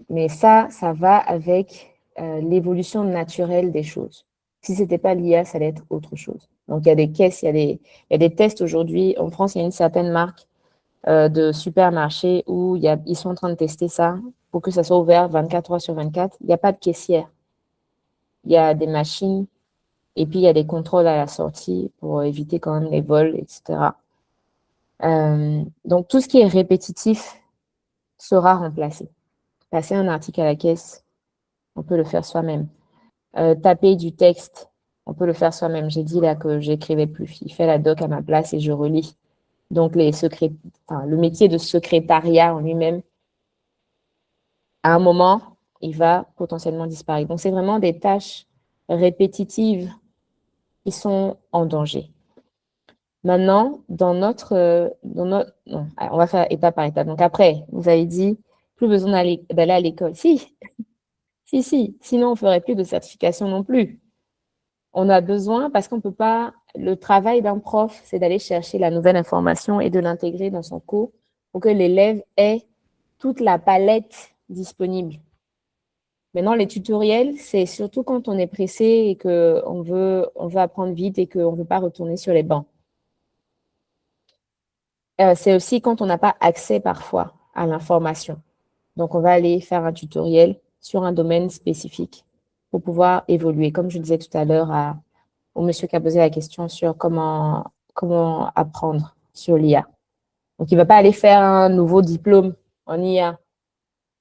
Mais ça va avec l'évolution naturelle des choses. Si ce n'était pas l'IA, ça allait être autre chose. Donc, il y a des caisses, il y a des tests aujourd'hui. En France, il y a une certaine marque de supermarchés où ils sont en train de tester ça pour que ça soit ouvert 24 heures sur 24. Il n'y a pas de caissière. Il y a des machines et puis il y a des contrôles à la sortie pour éviter quand même les vols, etc. Donc, tout ce qui est répétitif sera remplacé. Passer un article à la caisse, on peut le faire soi-même. Taper du texte, on peut le faire soi-même. J'ai dit là que j'écrivais plus. Il fait la doc à ma place et je relis. Donc, le métier de secrétariat en lui-même, à un moment, il va potentiellement disparaître. Donc, c'est vraiment des tâches répétitives qui sont en danger. Maintenant, non, on va faire étape par étape. Donc après, vous avez dit, plus besoin d'aller à l'école. Si, sinon on ne ferait plus de certification non plus. On a besoin, parce qu'on ne peut pas, le travail d'un prof, c'est d'aller chercher la nouvelle information et de l'intégrer dans son cours pour que l'élève ait toute la palette disponible. Maintenant, les tutoriels, c'est surtout quand on est pressé et qu'on veut apprendre vite et qu'on ne veut pas retourner sur les bancs. C'est aussi quand on n'a pas accès parfois à l'information. Donc, on va aller faire un tutoriel sur un domaine spécifique pour pouvoir évoluer. Comme je disais tout à l'heure au monsieur qui a posé la question sur comment apprendre sur l'IA. Donc, il ne va pas aller faire un nouveau diplôme en IA.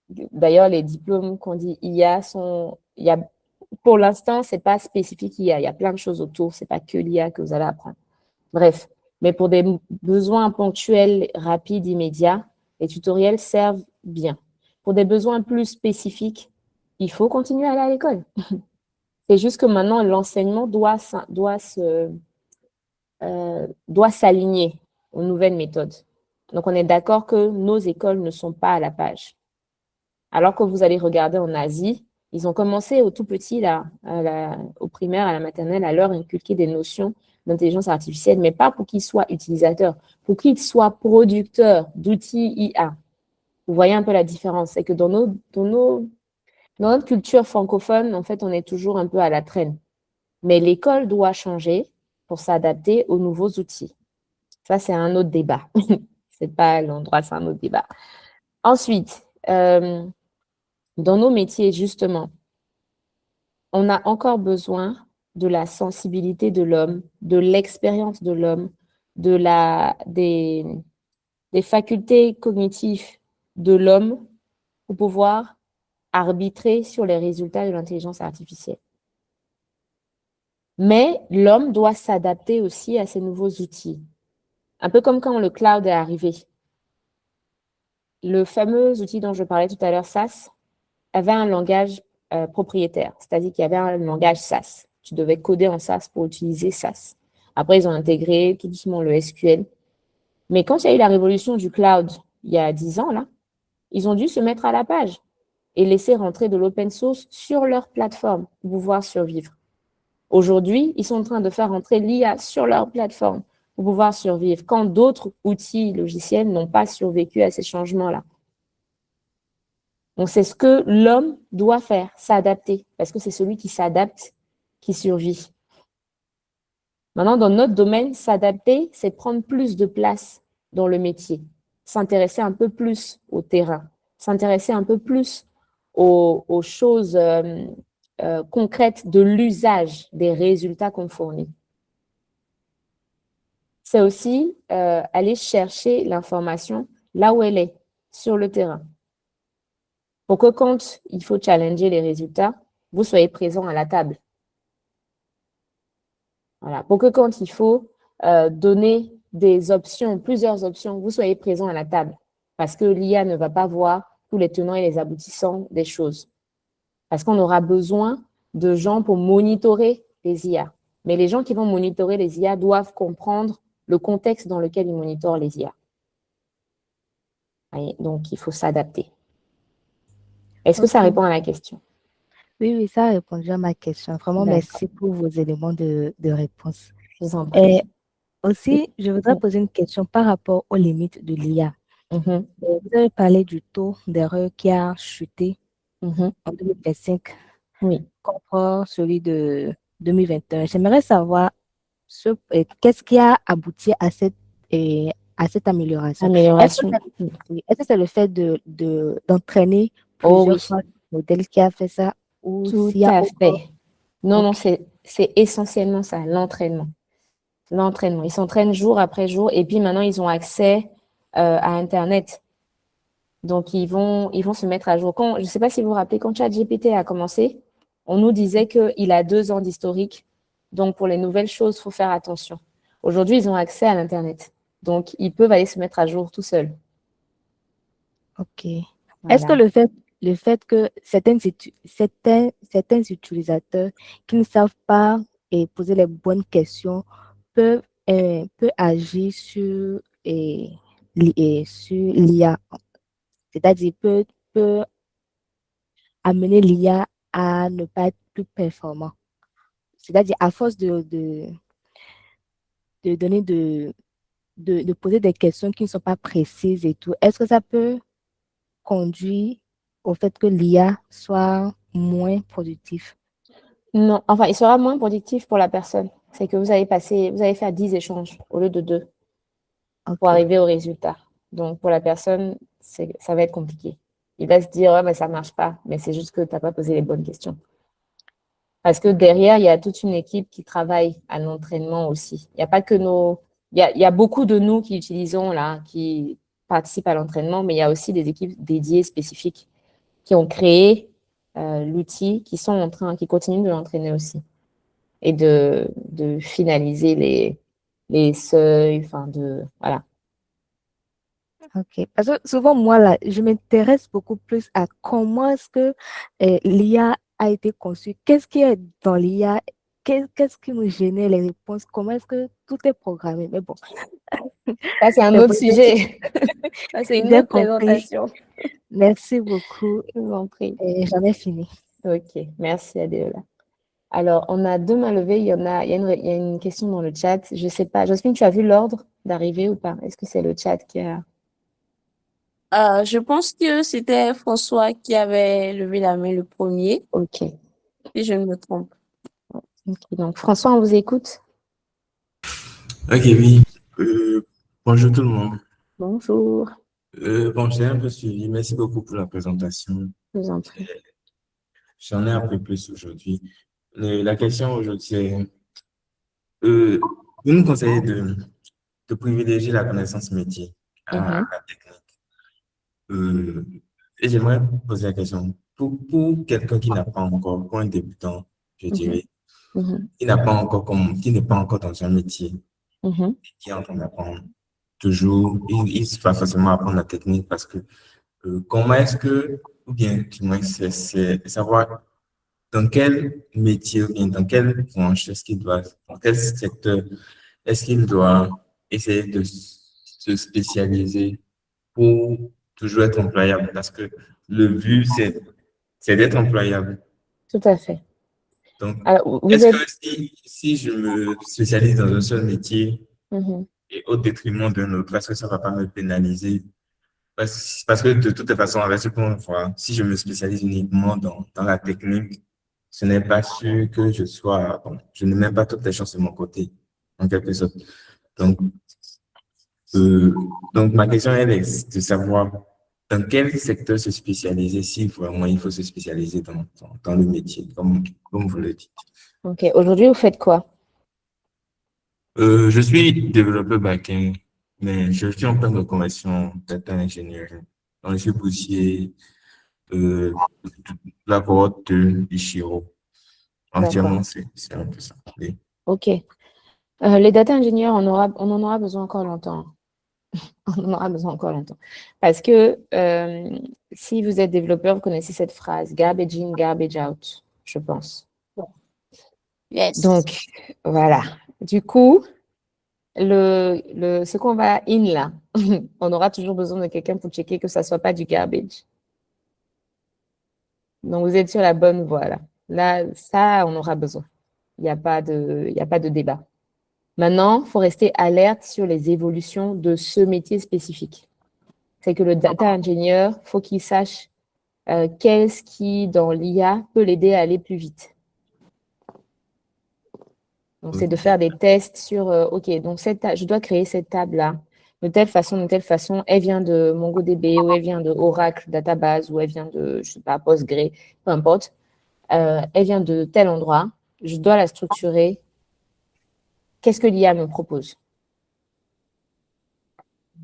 D'ailleurs, les diplômes qu'on dit IA pour l'instant, ce n'est pas spécifique IA. Il y a plein de choses autour. Ce n'est pas que l'IA que vous allez apprendre. Bref, mais pour des besoins ponctuels, rapides, immédiats, les tutoriels servent bien. Pour des besoins plus spécifiques, il faut continuer à aller à l'école. C'est juste que maintenant, l'enseignement doit s'aligner aux nouvelles méthodes. Donc, on est d'accord que nos écoles ne sont pas à la page. Alors que vous allez regarder en Asie, ils ont commencé au tout petit, là, au primaire, à la maternelle, à leur inculquer des notions d'intelligence artificielle, mais pas pour qu'ils soient utilisateurs, pour qu'ils soient producteurs d'outils IA. Vous voyez un peu la différence. C'est que dans notre culture francophone, en fait, on est toujours un peu à la traîne. Mais l'école doit changer pour s'adapter aux nouveaux outils. Ça, c'est un autre débat. C'est pas l'endroit, c'est un autre débat. Ensuite, dans nos métiers, justement, on a encore besoin de la sensibilité de l'homme, de l'expérience de l'homme, des facultés cognitives de l'homme pour pouvoir arbitrer sur les résultats de l'intelligence artificielle. Mais l'homme doit s'adapter aussi à ces nouveaux outils. Un peu comme quand le cloud est arrivé. Le fameux outil dont je parlais tout à l'heure, SAS, avait un langage propriétaire, c'est-à-dire qu'il y avait un langage SAS. Tu devais coder en SAS pour utiliser SAS. Après, ils ont intégré tout doucement le SQL. Mais quand il y a eu la révolution du cloud, il y a 10 ans, là, ils ont dû se mettre à la page et laisser rentrer de l'open source sur leur plateforme pour pouvoir survivre. Aujourd'hui, ils sont en train de faire rentrer l'IA sur leur plateforme pour pouvoir survivre, quand d'autres outils logiciels n'ont pas survécu à ces changements-là. Donc, c'est ce que l'homme doit faire, s'adapter, parce que c'est celui qui s'adapte qui survit. Maintenant, dans notre domaine, s'adapter, c'est prendre plus de place dans le métier, s'intéresser un peu plus au terrain, s'intéresser un peu plus aux choses concrètes de l'usage des résultats qu'on fournit. C'est aussi aller chercher l'information là où elle est, sur le terrain. Pour que quand il faut challenger les résultats, vous soyez présent à la table. Voilà. Pour que quand il faut donner des options, plusieurs options, vous soyez présent à la table. Parce que l'IA ne va pas voir tous les tenants et les aboutissants des choses. Parce qu'on aura besoin de gens pour monitorer les IA. Mais les gens qui vont monitorer les IA doivent comprendre le contexte dans lequel ils monitorent les IA. Voyez, donc, il faut s'adapter. Est-ce que ça répond à la question? Oui, ça a répondu à ma question. Vraiment, merci pour vos éléments de réponse. Je vous en prie. Et aussi, je voudrais poser une question par rapport aux limites de l'IA. Vous avez parlé du taux d'erreur qui a chuté en 2025 contre celui de 2021. J'aimerais savoir qu'est-ce qui a abouti à cette amélioration. Est-ce que c'est le fait d'entraîner plusieurs modèles qui a fait ça? Tout à fait. Non, c'est essentiellement ça, l'entraînement. L'entraînement. Ils s'entraînent jour après jour et puis maintenant, ils ont accès à Internet. Donc, ils vont se mettre à jour. Je ne sais pas si vous vous rappelez, quand ChatGPT a commencé, on nous disait qu'il a 2 ans d'historique. Donc, pour les nouvelles choses, il faut faire attention. Aujourd'hui, ils ont accès à l'Internet. Donc, ils peuvent aller se mettre à jour tout seuls. OK. Voilà. Est-ce que le fait que certains utilisateurs qui ne savent pas et poser les bonnes questions peut agir sur l'IA, c'est-à-dire peut amener l'IA à ne pas être plus performant. c'est-à-dire à force de donner de poser des questions qui ne sont pas précises et tout, est-ce que ça peut conduire au fait que l'IA soit moins productif? Non, enfin, il sera moins productif pour la personne. C'est que vous allez faire 10 échanges au lieu de 2 pour Ok. arriver au résultat. Donc, pour la personne, ça va être compliqué. Il va se dire, ouais, mais ça ne marche pas. Mais c'est juste que tu n'as pas posé les bonnes questions. Parce que derrière, il y a toute une équipe qui travaille à l'entraînement aussi. Il n'y a pas que il y a beaucoup de nous qui utilisons là, qui participent à l'entraînement, mais il y a aussi des équipes dédiées spécifiques qui ont créé l'outil, qui continuent de l'entraîner aussi et de finaliser les seuils, voilà. Ok. Parce que souvent, moi, là, je m'intéresse beaucoup plus à comment est-ce que l'IA a été conçue. Qu'est-ce qui est dans l'IA? Qu'est-ce qui me gênait les réponses? Comment est-ce que tout est programmé? Mais bon, Ça, c'est un c'est autre possible. sujet. Ça, c'est une J'ai autre compris. présentation. Merci beaucoup. Je vous en prie. Et j'en ai fini. Ok, merci Adéola. Alors, on a 2 mains levées. Il y a une question dans le chat. Je ne sais pas. Jocelyne, tu as vu l'ordre d'arrivée ou pas? Est-ce que c'est le chat qui a… Je pense que c'était François qui avait levé la main le premier, Ok. si je ne me trompe. Ok. Donc, François, on vous écoute. Ok, oui. Bonjour tout le monde. Bonjour. Bon, j'ai un peu suivi. Merci beaucoup pour la présentation. Je vous en prie. J'en ai appris plus aujourd'hui. La question aujourd'hui, c'est, vous nous conseillez de privilégier la connaissance métier à Mhm, la technique. Et j'aimerais poser la question, pour quelqu'un qui n'a pas encore, pour un débutant, je mhm, dirais, mhm, qui n'est pas encore dans un métier, mhm. qui est en train d'apprendre toujours, il va forcément apprendre la technique parce que comment est-ce que, ou bien du moins, c'est savoir dans quel métier ou bien dans quelle branche est-ce qu'il doit, dans quel secteur est-ce qu'il doit essayer de se spécialiser pour toujours être employable parce que le but, c'est d'être employable. Tout à fait. Donc, Alors, vous est-ce que êtes… si je me spécialise dans un seul métier Mhm. et au détriment d'un autre, est-ce que ça ne va pas me pénaliser? Parce que de toute façon, avec ce qu'on voit, si je me spécialise uniquement dans la technique, ce n'est pas sûr que je sois, bon, je ne mets pas toutes les chances de mon côté, en quelque sorte. Donc, euh, donc ma question elle est de savoir dans quel secteur se spécialiser si vraiment il faut se spécialiser dans le métier, comme vous le dites. Ok. Aujourd'hui, vous faites quoi? Je suis développeur back-end, mais je suis en pleine reconversion data engineering. Donc, je suis boursier de la cohorte de Ichiro. D'accord. Entièrement, c'est un peu ça. Oui. Ok. Les data engineers, on en aura besoin encore longtemps. On en aura besoin encore longtemps. Parce que si vous êtes développeur, vous connaissez cette phrase, garbage in, garbage out, je pense. Yes. Donc, voilà. Du coup, ce qu'on va in là, on aura toujours besoin de quelqu'un pour checker que ça ne soit pas du garbage. Donc, vous êtes sur la bonne voie là. Là, ça, on aura besoin. Il n'y a pas de débat. Maintenant, il faut rester alerte sur les évolutions de ce métier spécifique. C'est que le data engineer, il faut qu'il sache qu'est-ce qui, dans l'IA, peut l'aider à aller plus vite. Donc, c'est de faire des tests sur, OK, donc je dois créer cette table-là de telle façon, elle vient de MongoDB, ou elle vient de Oracle Database, ou elle vient de, je sais pas, Postgre, peu importe. Elle vient de tel endroit, je dois la structurer. Qu'est-ce que l'IA me propose?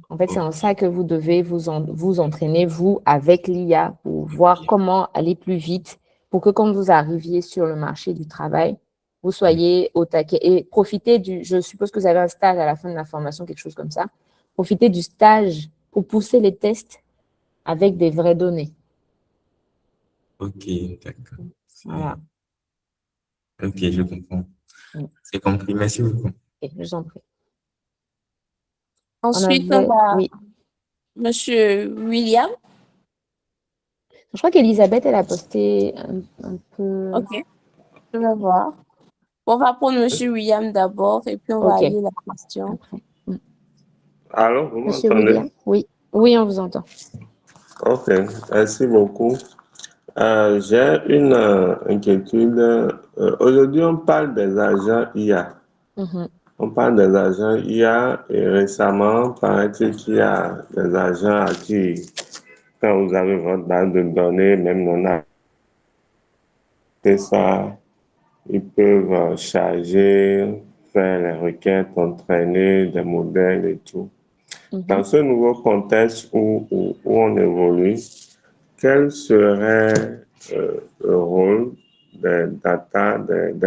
En fait, c'est en ça que vous devez vous entraîner, vous, avec l'IA, pour voir comment aller plus vite, pour que quand vous arriviez sur le marché du travail, vous soyez au taquet. Et profitez je suppose que vous avez un stage à la fin de la formation, quelque chose comme ça. Profitez du stage pour pousser les tests avec des vraies données. Ok, d'accord. Voilà. Ok, je comprends. Mm. C'est compris. Merci beaucoup. Ok, je vous en prie. Ensuite, on a Oui. Monsieur William. Je crois qu'Elisabeth, elle a posté un peu… Ok, je vais voir. On va prendre Monsieur William d'abord et puis on va Ok. aller la question. Après. Alors, vous Monsieur m'entendez? William? Oui. Oui, on vous entend. Ok, merci beaucoup. J'ai une inquiétude. Aujourd'hui, on parle des agents IA. Mhm. On parle des agents IA et récemment, paraît-il qu'il y a des agents à qui, quand vous avez votre base de données, même non acté ça, ils peuvent charger, faire les requêtes, entraîner des modèles et tout. Dans Mhm. ce nouveau contexte où on évolue, quel serait le rôle des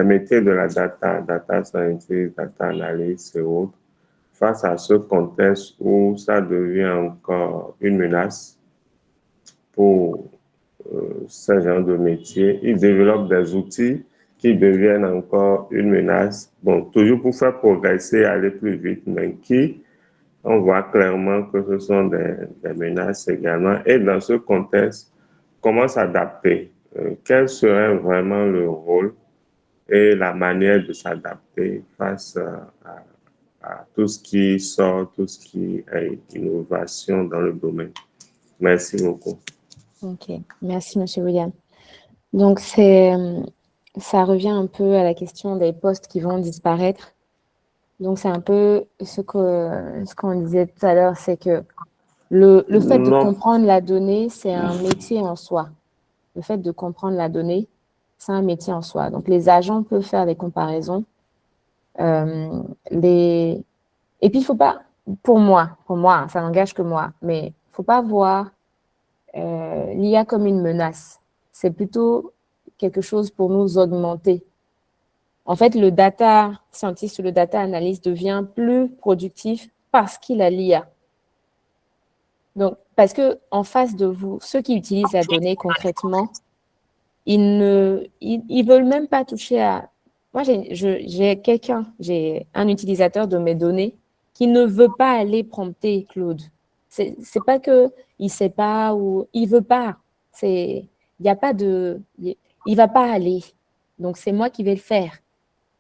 métiers de la data scientist, data analyst et autres, face à ce contexte où ça devient encore une menace pour ce genre de métier? Ils développent des outils qui deviennent encore une menace. Bon, toujours pour faire progresser, aller plus vite, mais qui, on voit clairement que ce sont des menaces également. Et dans ce contexte, comment s'adapter? Quel serait vraiment le rôle et la manière de s'adapter face à tout ce qui sort, tout ce qui est innovation dans le domaine? Merci beaucoup. Ok. Merci, Monsieur William. Donc, ça revient un peu à la question des postes qui vont disparaître. Donc, c'est un peu ce qu'on disait tout à l'heure, c'est que le fait de Non. comprendre la donnée, c'est un métier en soi. Le fait de comprendre la donnée, c'est un métier en soi. Donc, les agents peuvent faire des comparaisons. Et puis, il faut pas, pour moi, ça n'engage que moi, mais il faut pas voir l'IA comme une menace. C'est plutôt quelque chose pour nous augmenter. En fait, le data scientist ou le data analyst devient plus productif parce qu'il a l'IA. Donc, parce que en face de vous, ceux qui utilisent la donnée concrètement, ils veulent même pas toucher à. Moi, j'ai un utilisateur de mes données qui ne veut pas aller prompter Claude. C'est pas que il sait pas ou il veut pas. Il y a pas de, il va pas aller. Donc c'est moi qui vais le faire.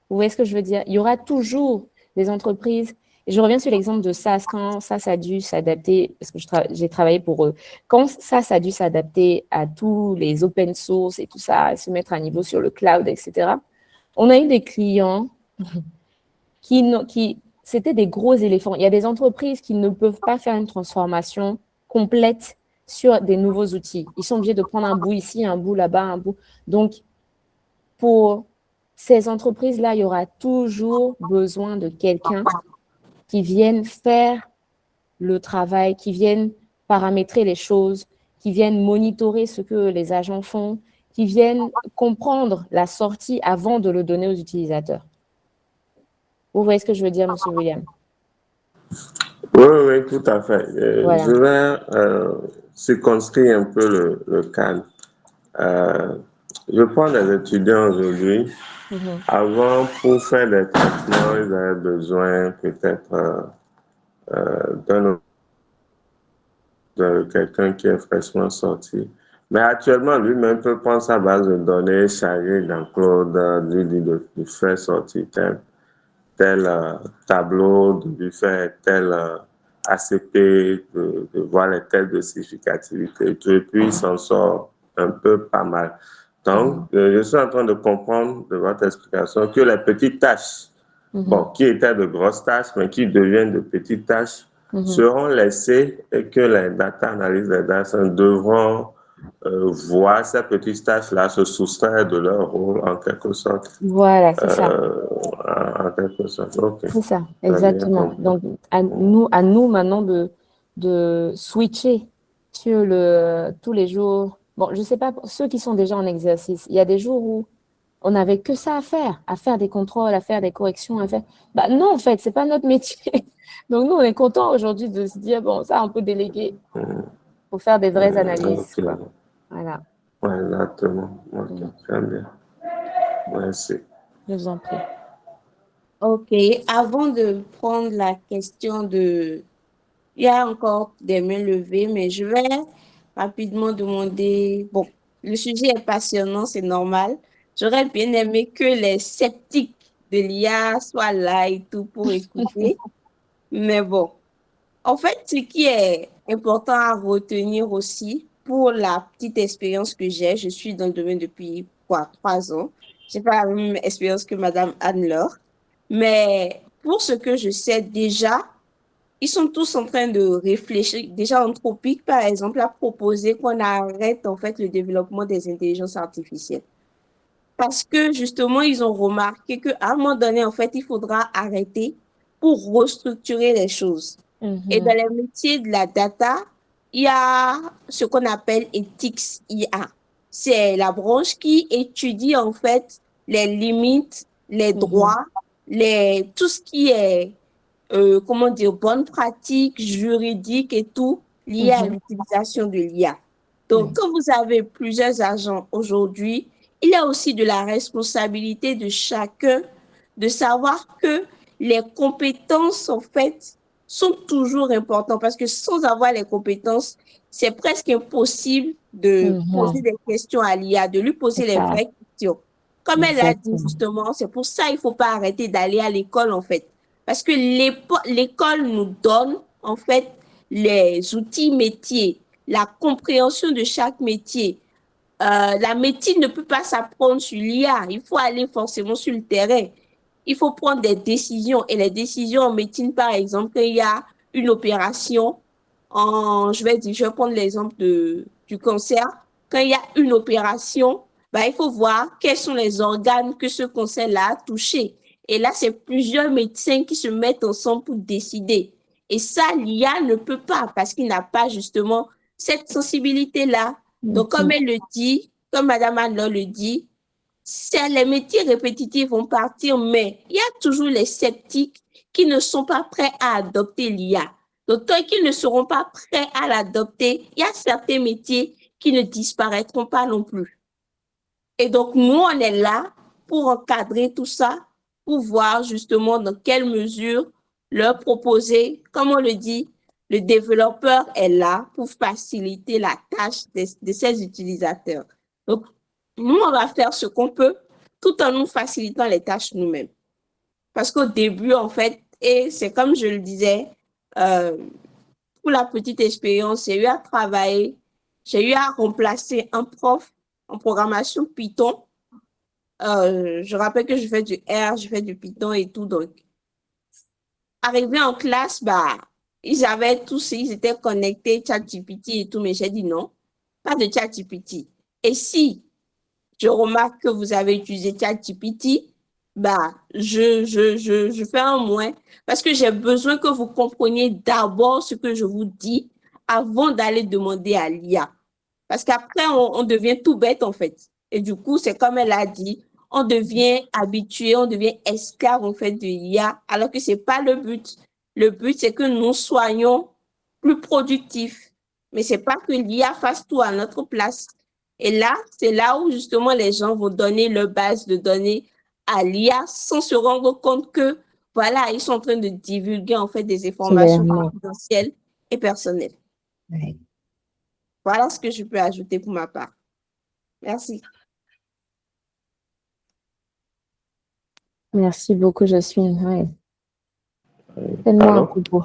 Vous voyez ce que je veux dire? Il y aura toujours des entreprises. Et je reviens sur l'exemple de SAS, quand SAS a dû s'adapter, parce que j'ai travaillé pour eux, quand SAS a dû s'adapter à tous les open source et tout ça, et se mettre à niveau sur le cloud, etc., on a eu des clients c'était des gros éléphants. Il y a des entreprises qui ne peuvent pas faire une transformation complète sur des nouveaux outils. Ils sont obligés de prendre un bout ici, un bout là-bas, un bout. Donc, pour ces entreprises-là, il y aura toujours besoin de quelqu'un qui vienne faire le travail, qui vienne paramétrer les choses, qui vienne monitorer ce que les agents font, qui viennent comprendre la sortie avant de le donner aux utilisateurs. Vous voyez ce que je veux dire, Monsieur William? Oui, tout à fait. Voilà. Je vais circonscrire un peu le cadre. Je prends des étudiants aujourd'hui. Avant, pour faire des traitements, ils avaient besoin peut-être de quelqu'un qui est fraîchement sorti. Mais actuellement, lui-même peut prendre sa base de données, charger dans Claude, lui dire de faire sortir tel tableau, de lui faire tel ACP, de voir les tests de significativité, et puis il s'en sort un peu pas mal. Donc, je suis en train de comprendre de votre explication que les petites tâches, bon, qui étaient de grosses tâches, mais qui deviennent de petites tâches, seront laissées et que les data analystes, les data devront voir ces petites tâches-là se soustraire de leur rôle en quelque sorte. Voilà, c'est ça. En quelque sorte, ok. C'est ça, exactement. Donc, à nous maintenant de switcher sur tous les jours. Bon, je sais pas, pour ceux qui sont déjà en exercice, il y a des jours où on n'avait que ça à faire des contrôles, à faire des corrections, à faire. Bah non, en fait, c'est pas notre métier. Donc nous, on est content aujourd'hui de se dire bon, ça, on peut déléguer pour faire des vraies analyses. Okay. Quoi. Voilà. Ouais, exactement. Ok, très bien. Merci. Je vous en prie. Ok, avant de prendre la question il y a encore des mains levées, mais je vais rapidement demander, bon, le sujet est passionnant, c'est normal. J'aurais bien aimé que les sceptiques de l'IA soit là et tout pour écouter. Mais bon, en fait, ce qui est important à retenir aussi pour la petite expérience que j'ai, je suis dans le domaine depuis quoi, 3 ans. J'ai pas la même expérience que Madame Anne-Laure, mais pour ce que je sais déjà, ils sont tous en train de réfléchir. Déjà, Anthropique, par exemple, a proposé qu'on arrête en fait le développement des intelligences artificielles. Parce que justement, ils ont remarqué qu'à un moment donné, en fait, il faudra arrêter pour restructurer les choses. Et dans les métiers de la data, il y a ce qu'on appelle Ethics IA. C'est la branche qui étudie en fait les limites, les droits, tout ce qui est, comment dire, bonne pratique juridique et tout lié à l'utilisation de l'IA. Donc, quand vous avez plusieurs agents aujourd'hui, il y a aussi de la responsabilité de chacun de savoir que les compétences, en fait, sont toujours importantes parce que sans avoir les compétences, c'est presque impossible de poser des questions à l'IA, de lui poser les vraies questions. Comme elle l'a dit justement, c'est pour ça qu'il ne faut pas arrêter d'aller à l'école, en fait. Parce que l'école nous donne, en fait, les outils métiers, la compréhension de chaque métier. La médecine ne peut pas s'apprendre sur l'IA. Il faut aller forcément sur le terrain. Il faut prendre des décisions. Et les décisions en médecine, par exemple, quand il y a une opération, je vais prendre l'exemple du cancer. Quand il y a une opération, il faut voir quels sont les organes que ce cancer-là a touchés. Et là, c'est plusieurs médecins qui se mettent ensemble pour décider. Et ça, l'IA ne peut pas parce qu'il n'a pas justement cette sensibilité-là. Donc, comme elle le dit, comme Madame Anne le dit, les métiers répétitifs vont partir, mais il y a toujours les sceptiques qui ne sont pas prêts à adopter l'IA. Donc, tant qu'ils ne seront pas prêts à l'adopter, il y a certains métiers qui ne disparaîtront pas non plus. Et donc, nous, on est là pour encadrer tout ça, pour voir justement dans quelle mesure leur proposer, comme on le dit, le développeur est là pour faciliter la tâche de ses utilisateurs. Donc, nous, on va faire ce qu'on peut tout en nous facilitant les tâches nous-mêmes. Parce qu'au début, en fait, et c'est comme je le disais, pour la petite expérience, j'ai eu à travailler, j'ai eu à remplacer un prof en programmation Python. Je rappelle que je fais du R, je fais du Python et tout. Donc, arrivé en classe, ils étaient connectés, ChatGPT et tout, mais j'ai dit non, pas de ChatGPT. Et si je remarque que vous avez utilisé ChatGPT, je fais un moins parce que j'ai besoin que vous compreniez d'abord ce que je vous dis avant d'aller demander à l'IA. Parce qu'après, on devient tout bête, en fait. Et du coup, c'est comme elle a dit, on devient habitué, on devient esclave, en fait, de l'IA, alors que c'est pas le but. Le but, c'est que nous soyons plus productifs. Mais c'est pas que l'IA fasse tout à notre place. Et là, c'est là où, justement, les gens vont donner leur base de données à l'IA sans se rendre compte que, voilà, ils sont en train de divulguer, en fait, des informations confidentielles et personnelles. Ouais. Voilà ce que je peux ajouter pour ma part. Merci. Merci beaucoup, Jocelyne. Ouais. Fais-moi un coucou.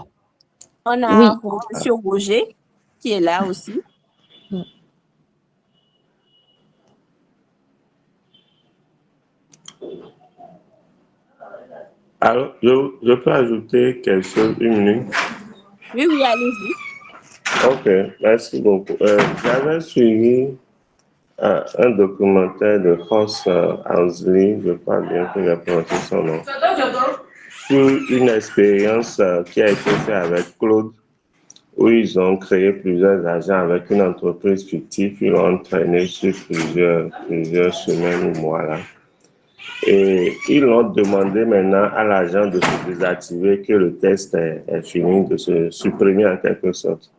On a M. Roger qui est là aussi. Alors, je peux ajouter quelque chose, une minute? Oui, allez-y. Ok, merci beaucoup. J'avais suivi un documentaire de France Ansley, je crois bien que j'ai prononcé son nom, sur une expérience qui a été faite avec Claude, où ils ont créé plusieurs agents avec une entreprise fictive, ils l'ont entraîné sur plusieurs semaines ou mois là. Et ils l'ont demandé maintenant à l'agent de se désactiver, que le test est fini, de se supprimer en quelque sorte.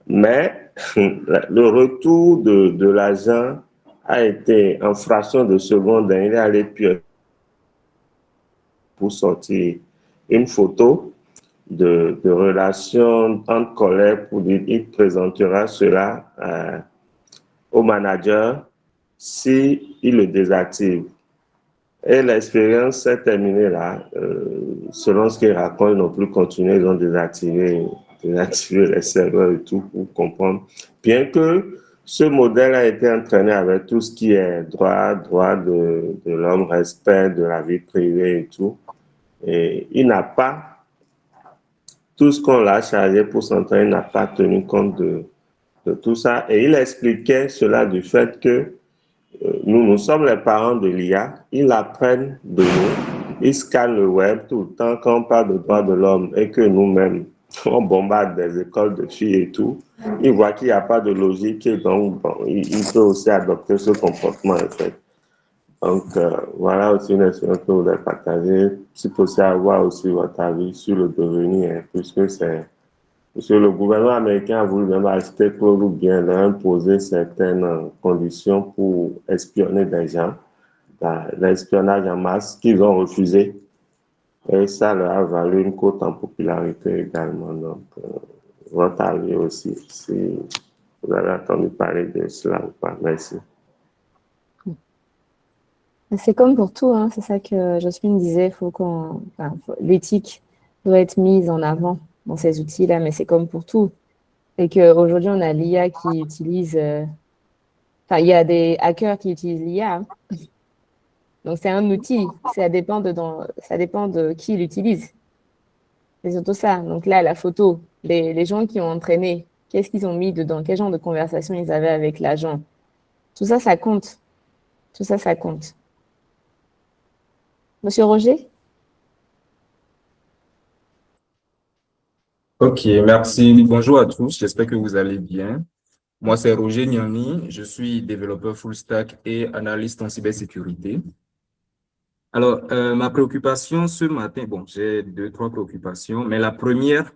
Mais le retour de l'agent a été en fraction de seconde. Il est allé piocher pour sortir une photo de relation entre collègues pour dire qu'il présentera cela au manager s'il le désactive. Et l'expérience s'est terminée là. Selon ce qu'ils racontent, ils n'ont plus continué, ils ont désactivé les serveurs et tout pour comprendre. Bien que ce modèle a été entraîné avec tout ce qui est droit de l'homme, respect de la vie privée et tout. Et il n'a pas, tout ce qu'on l'a chargé pour s'entraîner, il n'a pas tenu compte de tout ça. Et il expliquait cela du fait que nous sommes les parents de l'IA, ils apprennent de nous, ils scannent le web tout le temps quand on parle de droits de l'homme et que nous-mêmes, on bombarde des écoles de filles et tout. Ils voient qu'il n'y a pas de logique et donc bon, il peut aussi adopter ce comportement en fait. Donc voilà aussi une expérience que vous voulez partager. Si possible, avoir aussi votre avis sur le devenir, hein, puisque c'est parce que le gouvernement américain a voulu même acheter Claude ou bien leur imposer certaines conditions pour espionner des gens, l'espionnage en masse qu'ils ont refusé. Et ça leur a valu une cote en popularité également. Donc, votre avis aussi, si vous avez entendu parler de cela ou pas. Merci. C'est comme pour tout, hein, c'est ça que Jocelyne disait, l'éthique doit être mise en avant dans ces outils-là, mais c'est comme pour tout. C'est qu'aujourd'hui, on a l'IA qui utilise... il y a des hackers qui utilisent l'IA. Hein. Donc, c'est un outil. Ça dépend de qui l'utilise. C'est surtout ça. Donc là, la photo, les gens qui ont entraîné, qu'est-ce qu'ils ont mis dedans? Quel genre de conversation ils avaient avec l'agent? Tout ça, ça compte. Tout ça, ça compte. Monsieur Roger? Ok, merci. Bonjour à tous, j'espère que vous allez bien. Moi, c'est Roger Niani, je suis développeur full stack et analyste en cybersécurité. Alors, ma préoccupation ce matin, bon, j'ai deux, trois préoccupations, mais la première,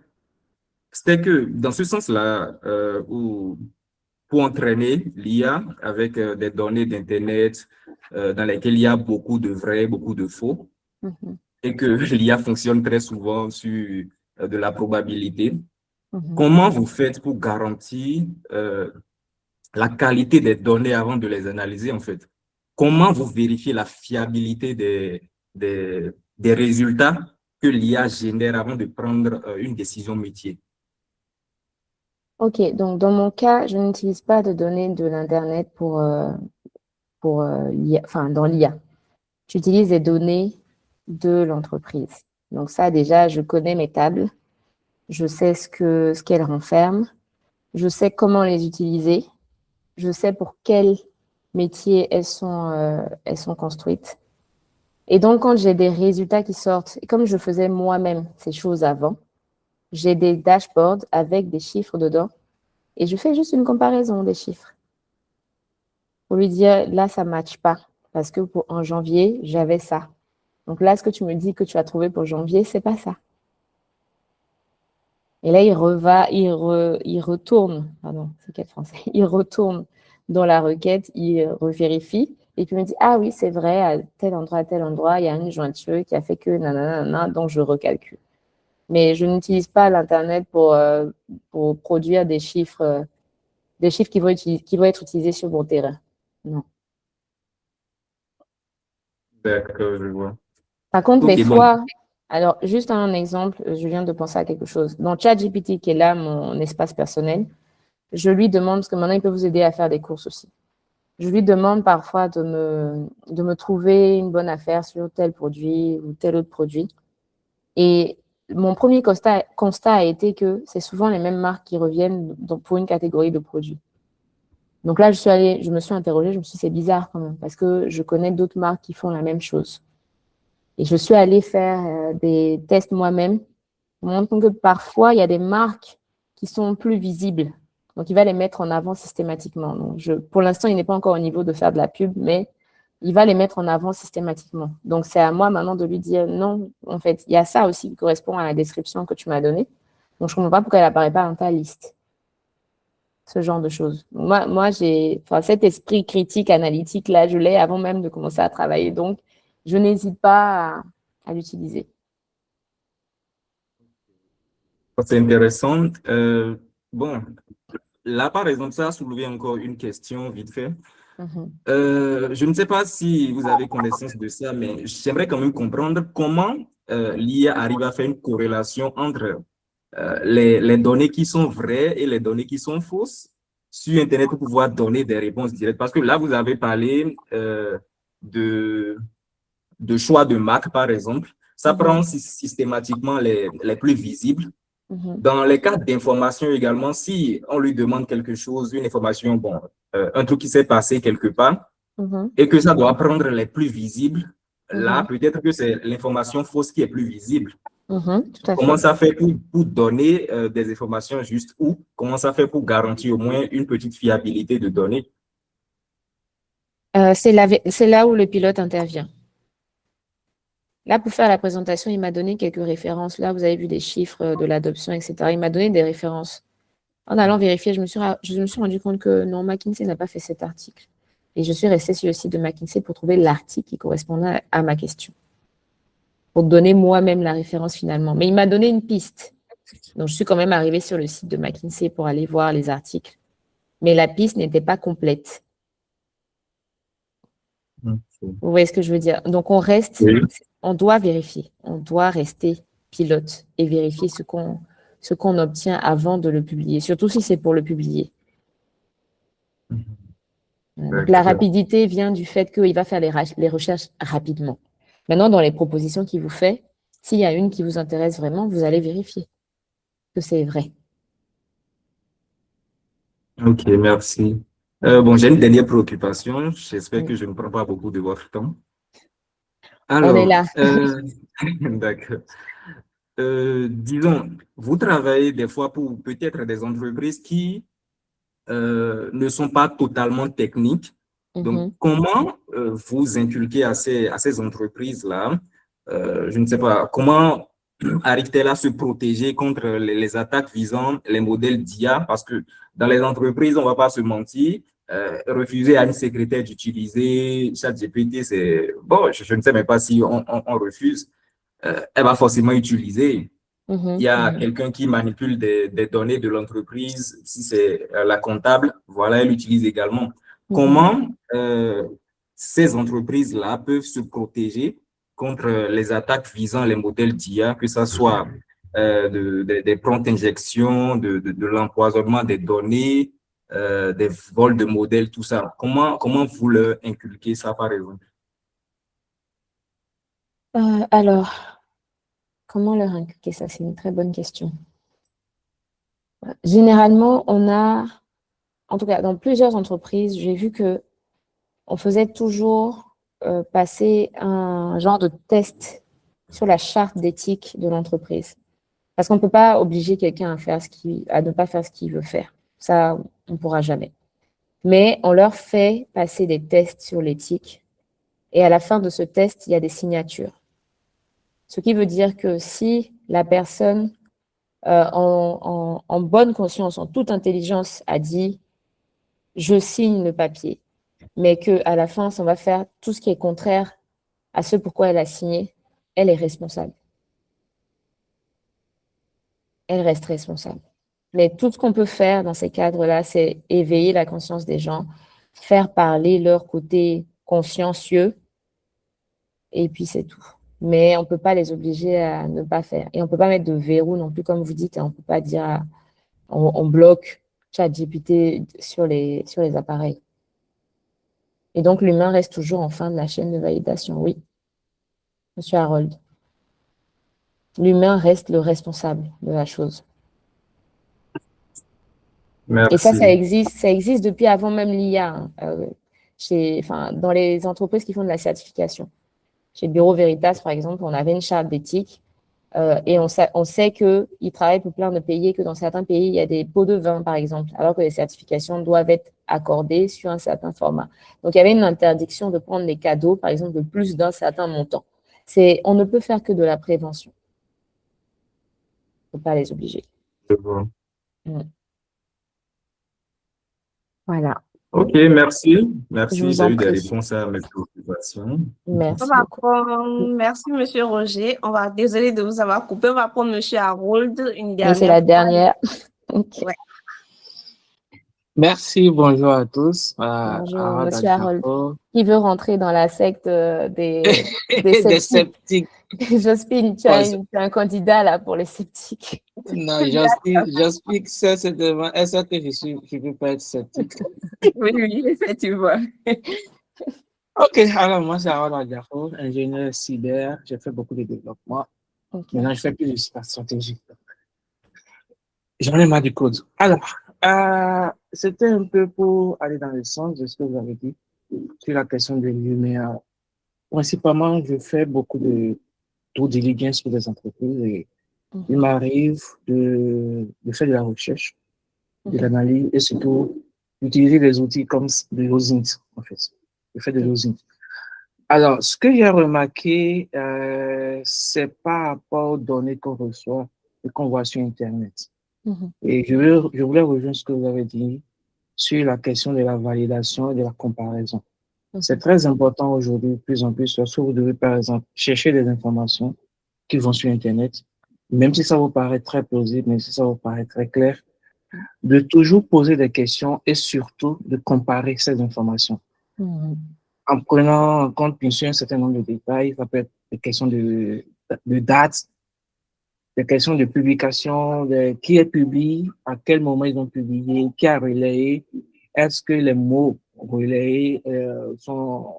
c'était que dans ce sens-là, pour entraîner l'IA avec des données d'Internet dans lesquelles il y a beaucoup de vrais, beaucoup de faux, et que l'IA fonctionne très souvent sur de la probabilité. Comment vous faites pour garantir la qualité des données avant de les analyser, en fait? Comment vous vérifiez la fiabilité des résultats que l'IA génère avant de prendre une décision métier? Ok, donc dans mon cas, je n'utilise pas de données de l'Internet dans l'IA. J'utilise des données de l'entreprise. Donc ça, déjà, je connais mes tables, je sais ce qu'elles renferment, je sais comment les utiliser, je sais pour quel métier elles sont construites. Et donc, quand j'ai des résultats qui sortent, et comme je faisais moi-même ces choses avant, j'ai des dashboards avec des chiffres dedans et je fais juste une comparaison des chiffres pour lui dire, là, ça ne matche pas parce que en janvier, j'avais ça. Donc là, ce que tu me dis que tu as trouvé pour janvier, c'est pas ça. Et là, il retourne, pardon, c'est quel français? Il retourne dans la requête, il revérifie, et puis il me dit, ah oui, c'est vrai, à tel endroit, il y a une jointure qui a fait que nanana, donc je recalcule. Mais je n'utilise pas l'Internet pour produire des chiffres qui vont être utilisés sur mon terrain. Non. D'accord, je vois. Par contre, Ok, des bon. fois, alors juste un exemple, je viens de penser à quelque chose. Dans ChatGPT, qui est là, mon espace personnel, je lui demande, parce que maintenant, il peut vous aider à faire des courses aussi. Je lui demande parfois de me trouver une bonne affaire sur tel produit ou tel autre produit. Et mon premier constat a été que c'est souvent les mêmes marques qui reviennent pour une catégorie de produits. Donc là, je me suis interrogée, je me suis dit, c'est bizarre quand même, parce que je connais d'autres marques qui font la même chose. Et je suis allée faire des tests moi-même. Je me rends compte que parfois, il y a des marques qui sont plus visibles. Donc, il va les mettre en avant systématiquement. Donc, pour l'instant, il n'est pas encore au niveau de faire de la pub, mais il va les mettre en avant systématiquement. Donc, c'est à moi maintenant de lui dire non, en fait, il y a ça aussi qui correspond à la description que tu m'as donnée. Donc, je ne comprends pas pourquoi elle n'apparaît pas dans ta liste. Ce genre de choses. Donc, moi cet esprit critique, analytique, là, je l'ai avant même de commencer à travailler. Donc, je n'hésite pas à l'utiliser. C'est intéressant. Bon, là, par exemple, ça a soulevé encore une question vite fait. Je ne sais pas si vous avez connaissance de ça, mais j'aimerais quand même comprendre comment l'IA arrive à faire une corrélation entre les données qui sont vraies et les données qui sont fausses sur Internet pour pouvoir donner des réponses directes. Parce que là, vous avez parlé de choix de marque, par exemple. Ça prend systématiquement les plus visibles. Dans les cas d'information également, si on lui demande quelque chose, une information, bon, un truc qui s'est passé quelque part, et que ça doit prendre les plus visibles, là, peut-être que c'est l'information fausse qui est plus visible. Tout à Comment fait. ça fait pour donner des informations justes ou comment ça fait pour garantir au moins une petite fiabilité de données? C'est là où le pilote intervient. Là, pour faire la présentation, il m'a donné quelques références. Là, vous avez vu des chiffres de l'adoption, etc. Il m'a donné des références. En allant vérifier, je me suis rendu compte que non, McKinsey n'a pas fait cet article. Et je suis restée sur le site de McKinsey pour trouver l'article qui correspondait à ma question, pour donner moi-même la référence finalement. Mais il m'a donné une piste. Donc, je suis quand même arrivée sur le site de McKinsey pour aller voir les articles. Mais la piste n'était pas complète. Vous voyez ce que je veux dire? Donc, on doit vérifier. On doit rester pilote et vérifier ce qu'on obtient avant de le publier, surtout si c'est pour le publier. Donc, la rapidité vient du fait qu'il va faire les recherches rapidement. Maintenant, dans les propositions qu'il vous fait, s'il y a une qui vous intéresse vraiment, vous allez vérifier que c'est vrai. Ok, merci. Bon, j'ai une dernière préoccupation. J'espère que je ne prends pas beaucoup de votre temps. Alors, on est là. D'accord. Disons, vous travaillez des fois pour peut-être des entreprises qui ne sont pas totalement techniques. Donc, comment vous inculquez à ces entreprises-là, je ne sais pas, comment arrive-t-elle à se protéger contre les attaques visant les modèles d'IA? Parce que dans les entreprises, on ne va pas se mentir, refuser à une secrétaire d'utiliser ChatGPT, c'est bon, je ne sais même pas si on refuse, elle va forcément utiliser. Il y a quelqu'un qui manipule des données de l'entreprise, si c'est la comptable, voilà, elle l'utilise également. Comment ces entreprises-là peuvent se protéger contre les attaques visant les modèles d'IA, que ce soit des prompts injections, de l'empoisonnement des données, des vols de modèles, tout ça. Comment vous leur inculquez ça, par exemple? Alors, comment leur inculquer ça? C'est une très bonne question. Généralement, en tout cas, dans plusieurs entreprises, j'ai vu que on faisait toujours passer un genre de test sur la charte d'éthique de l'entreprise. Parce qu'on ne peut pas obliger quelqu'un à ne pas faire ce qu'il veut faire. Ça, on ne pourra jamais. Mais on leur fait passer des tests sur l'éthique. Et à la fin de ce test, il y a des signatures. Ce qui veut dire que si la personne, en bonne conscience, en toute intelligence, a dit « je signe le papier », mais qu'à la fin, on va faire tout ce qui est contraire à ce pourquoi elle a signé, elle est responsable. Elle reste responsable. Mais tout ce qu'on peut faire dans ces cadres-là, c'est éveiller la conscience des gens, faire parler leur côté consciencieux, et puis c'est tout. Mais on ne peut pas les obliger à ne pas faire. Et on ne peut pas mettre de verrou non plus, comme vous dites, et on ne peut pas dire on bloque ChatGPT sur les appareils. Et donc, l'humain reste toujours en fin de la chaîne de validation, oui. Monsieur Harold. L'humain reste le responsable de la chose. Merci. Et ça existe depuis avant même l'IA, dans les entreprises qui font de la certification. Chez Bureau Veritas, par exemple, on avait une charte d'éthique et on sait qu'ils travaillent pour plein de pays et que dans certains pays, il y a des pots de vin, par exemple, alors que les certifications doivent être accordées sur un certain format. Donc, il y avait une interdiction de prendre des cadeaux, par exemple, de plus d'un certain montant. On ne peut faire que de la prévention. Il ne faut pas les obliger. Je vois. Voilà. Ok, merci. Je Merci, vous j'ai en eu des prie. réponses à mes préoccupations. Merci On va beaucoup. prendre, merci Monsieur Roger. Désolé de vous avoir coupé. On va prendre Monsieur Harold une Mais c'est la dernière fois. dernière. Ok. Ouais. Merci, bonjour à tous. Bonjour, Harold monsieur Harold. Adjako. Qui veut rentrer dans la secte des Des sceptiques? sceptiques. Jospin, tu Bon, as un candidat là pour les sceptiques. non, j'explique ça, c'est devant. Est-ce que je peux pas être sceptique? Oui, oui, effectivement. Ok, alors moi, c'est Harold Adjako, ingénieur cyber. J'ai fait beaucoup de développement. Ok. Maintenant, je fais plus de stratégie. J'en ai marre du code. Alors, c'était un peu pour aller dans le sens de ce que vous avez dit sur la question de l'humain. Principalement, je fais beaucoup de due diligence pour des entreprises et il m'arrive de faire de la recherche, de l'analyse et surtout d'utiliser des outils comme de l'OSINT, en fait. Je fais de l'OSINT. Alors, ce que j'ai remarqué, c'est par rapport aux données qu'on reçoit et qu'on voit sur Internet. Et je voulais rejoindre ce que vous avez dit sur la question de la validation et de la comparaison. C'est très important aujourd'hui, de plus en plus, lorsque vous devez, par exemple, chercher des informations qui vont sur Internet, même si ça vous paraît très plausible, même si ça vous paraît très clair, de toujours poser des questions et surtout de comparer ces informations. En prenant en compte, bien sûr, un certain nombre de détails, ça peut être des questions de dates, des questions de publication, de qui est publié, à quel moment ils ont publié, qui a relayé, est-ce que les mots relayés sont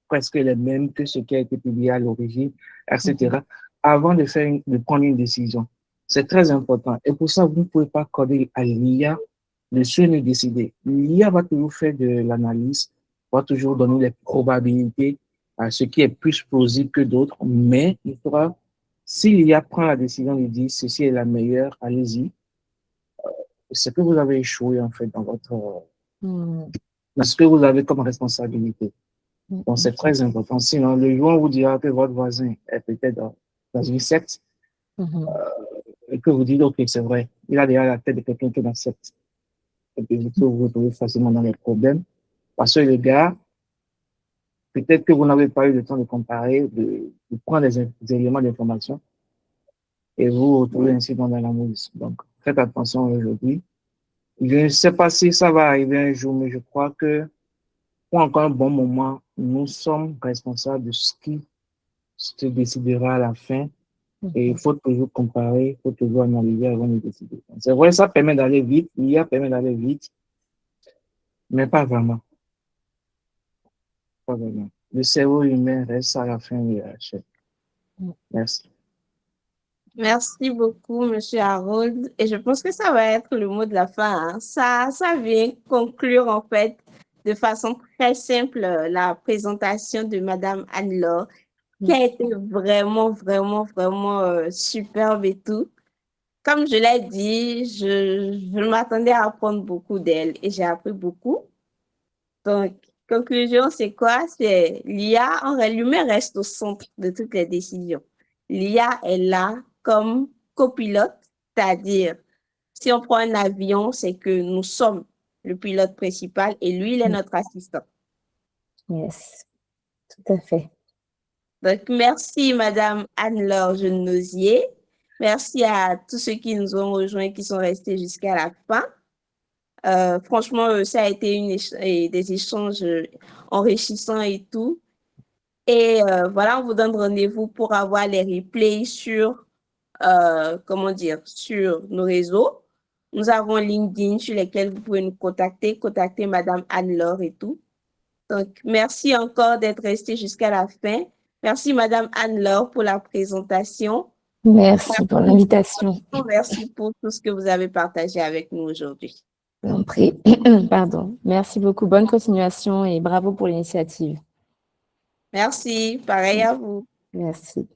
presque les mêmes que ce qui a été publié à l'origine, etc., avant de prendre une décision. C'est très important. Et pour ça, vous ne pouvez pas accorder à l'IA de seul décider. L'IA va toujours faire de l'analyse, va toujours donner les probabilités à ce qui est plus plausible que d'autres, mais il faudra, si l'IA prend la décision de dire ceci est la meilleure, allez-y, c'est que vous avez échoué en fait dans ce que vous avez comme responsabilité. Donc, c'est très important. Sinon, le jour où on vous dira que votre voisin est peut-être dans une secte, et que vous dites, OK, c'est vrai, il a déjà la tête de quelqu'un qui est dans la secte. Et puis, vous pouvez vous retrouver facilement dans les problèmes. Parce que le gars, peut-être que vous n'avez pas eu le temps de comparer, de prendre des éléments d'information, et vous vous retrouvez ainsi dans la mouise. Donc, faites attention aujourd'hui. Je ne sais pas si ça va arriver un jour, mais je crois que pour encore un bon moment, nous sommes responsables de ce qui se décidera à la fin. Et il faut toujours comparer, il faut toujours analyser avant de décider. C'est vrai, ça permet d'aller vite, l'IA permet d'aller vite, mais pas vraiment. Pas vraiment. Le cerveau humain reste à la fin de la chaîne. Merci. Merci beaucoup, Monsieur Harold. Et je pense que ça va être le mot de la fin, hein. Ça vient conclure, en fait, de façon très simple, la présentation de Madame Anne-Laure, qui a été vraiment, vraiment, vraiment superbe et tout. Comme je l'ai dit, je m'attendais à apprendre beaucoup d'elle et j'ai appris beaucoup. Donc, conclusion, c'est quoi? C'est l'IA, l'humain reste au centre de toutes les décisions. L'IA est là comme copilote, c'est-à-dire, si on prend un avion, c'est que nous sommes le pilote principal et lui, il est notre assistant. Yes, tout à fait. Donc, merci, Madame Anne-Laure Genosier. Merci à tous ceux qui nous ont rejoints, qui sont restés jusqu'à la fin. Franchement, ça a été des échanges enrichissants et tout. Et voilà, on vous donne rendez-vous pour avoir les replays sur, sur nos réseaux. Nous avons LinkedIn sur lesquels vous pouvez nous contacter Madame Anne-Laure et tout. Donc, merci encore d'être resté jusqu'à la fin. Merci, Madame Anne-Laure, pour la présentation. Merci pour l'invitation. Merci pour tout ce que vous avez partagé avec nous aujourd'hui. Je vous en prie. Pardon. Merci beaucoup. Bonne continuation et bravo pour l'initiative. Merci. Pareil à vous. Merci.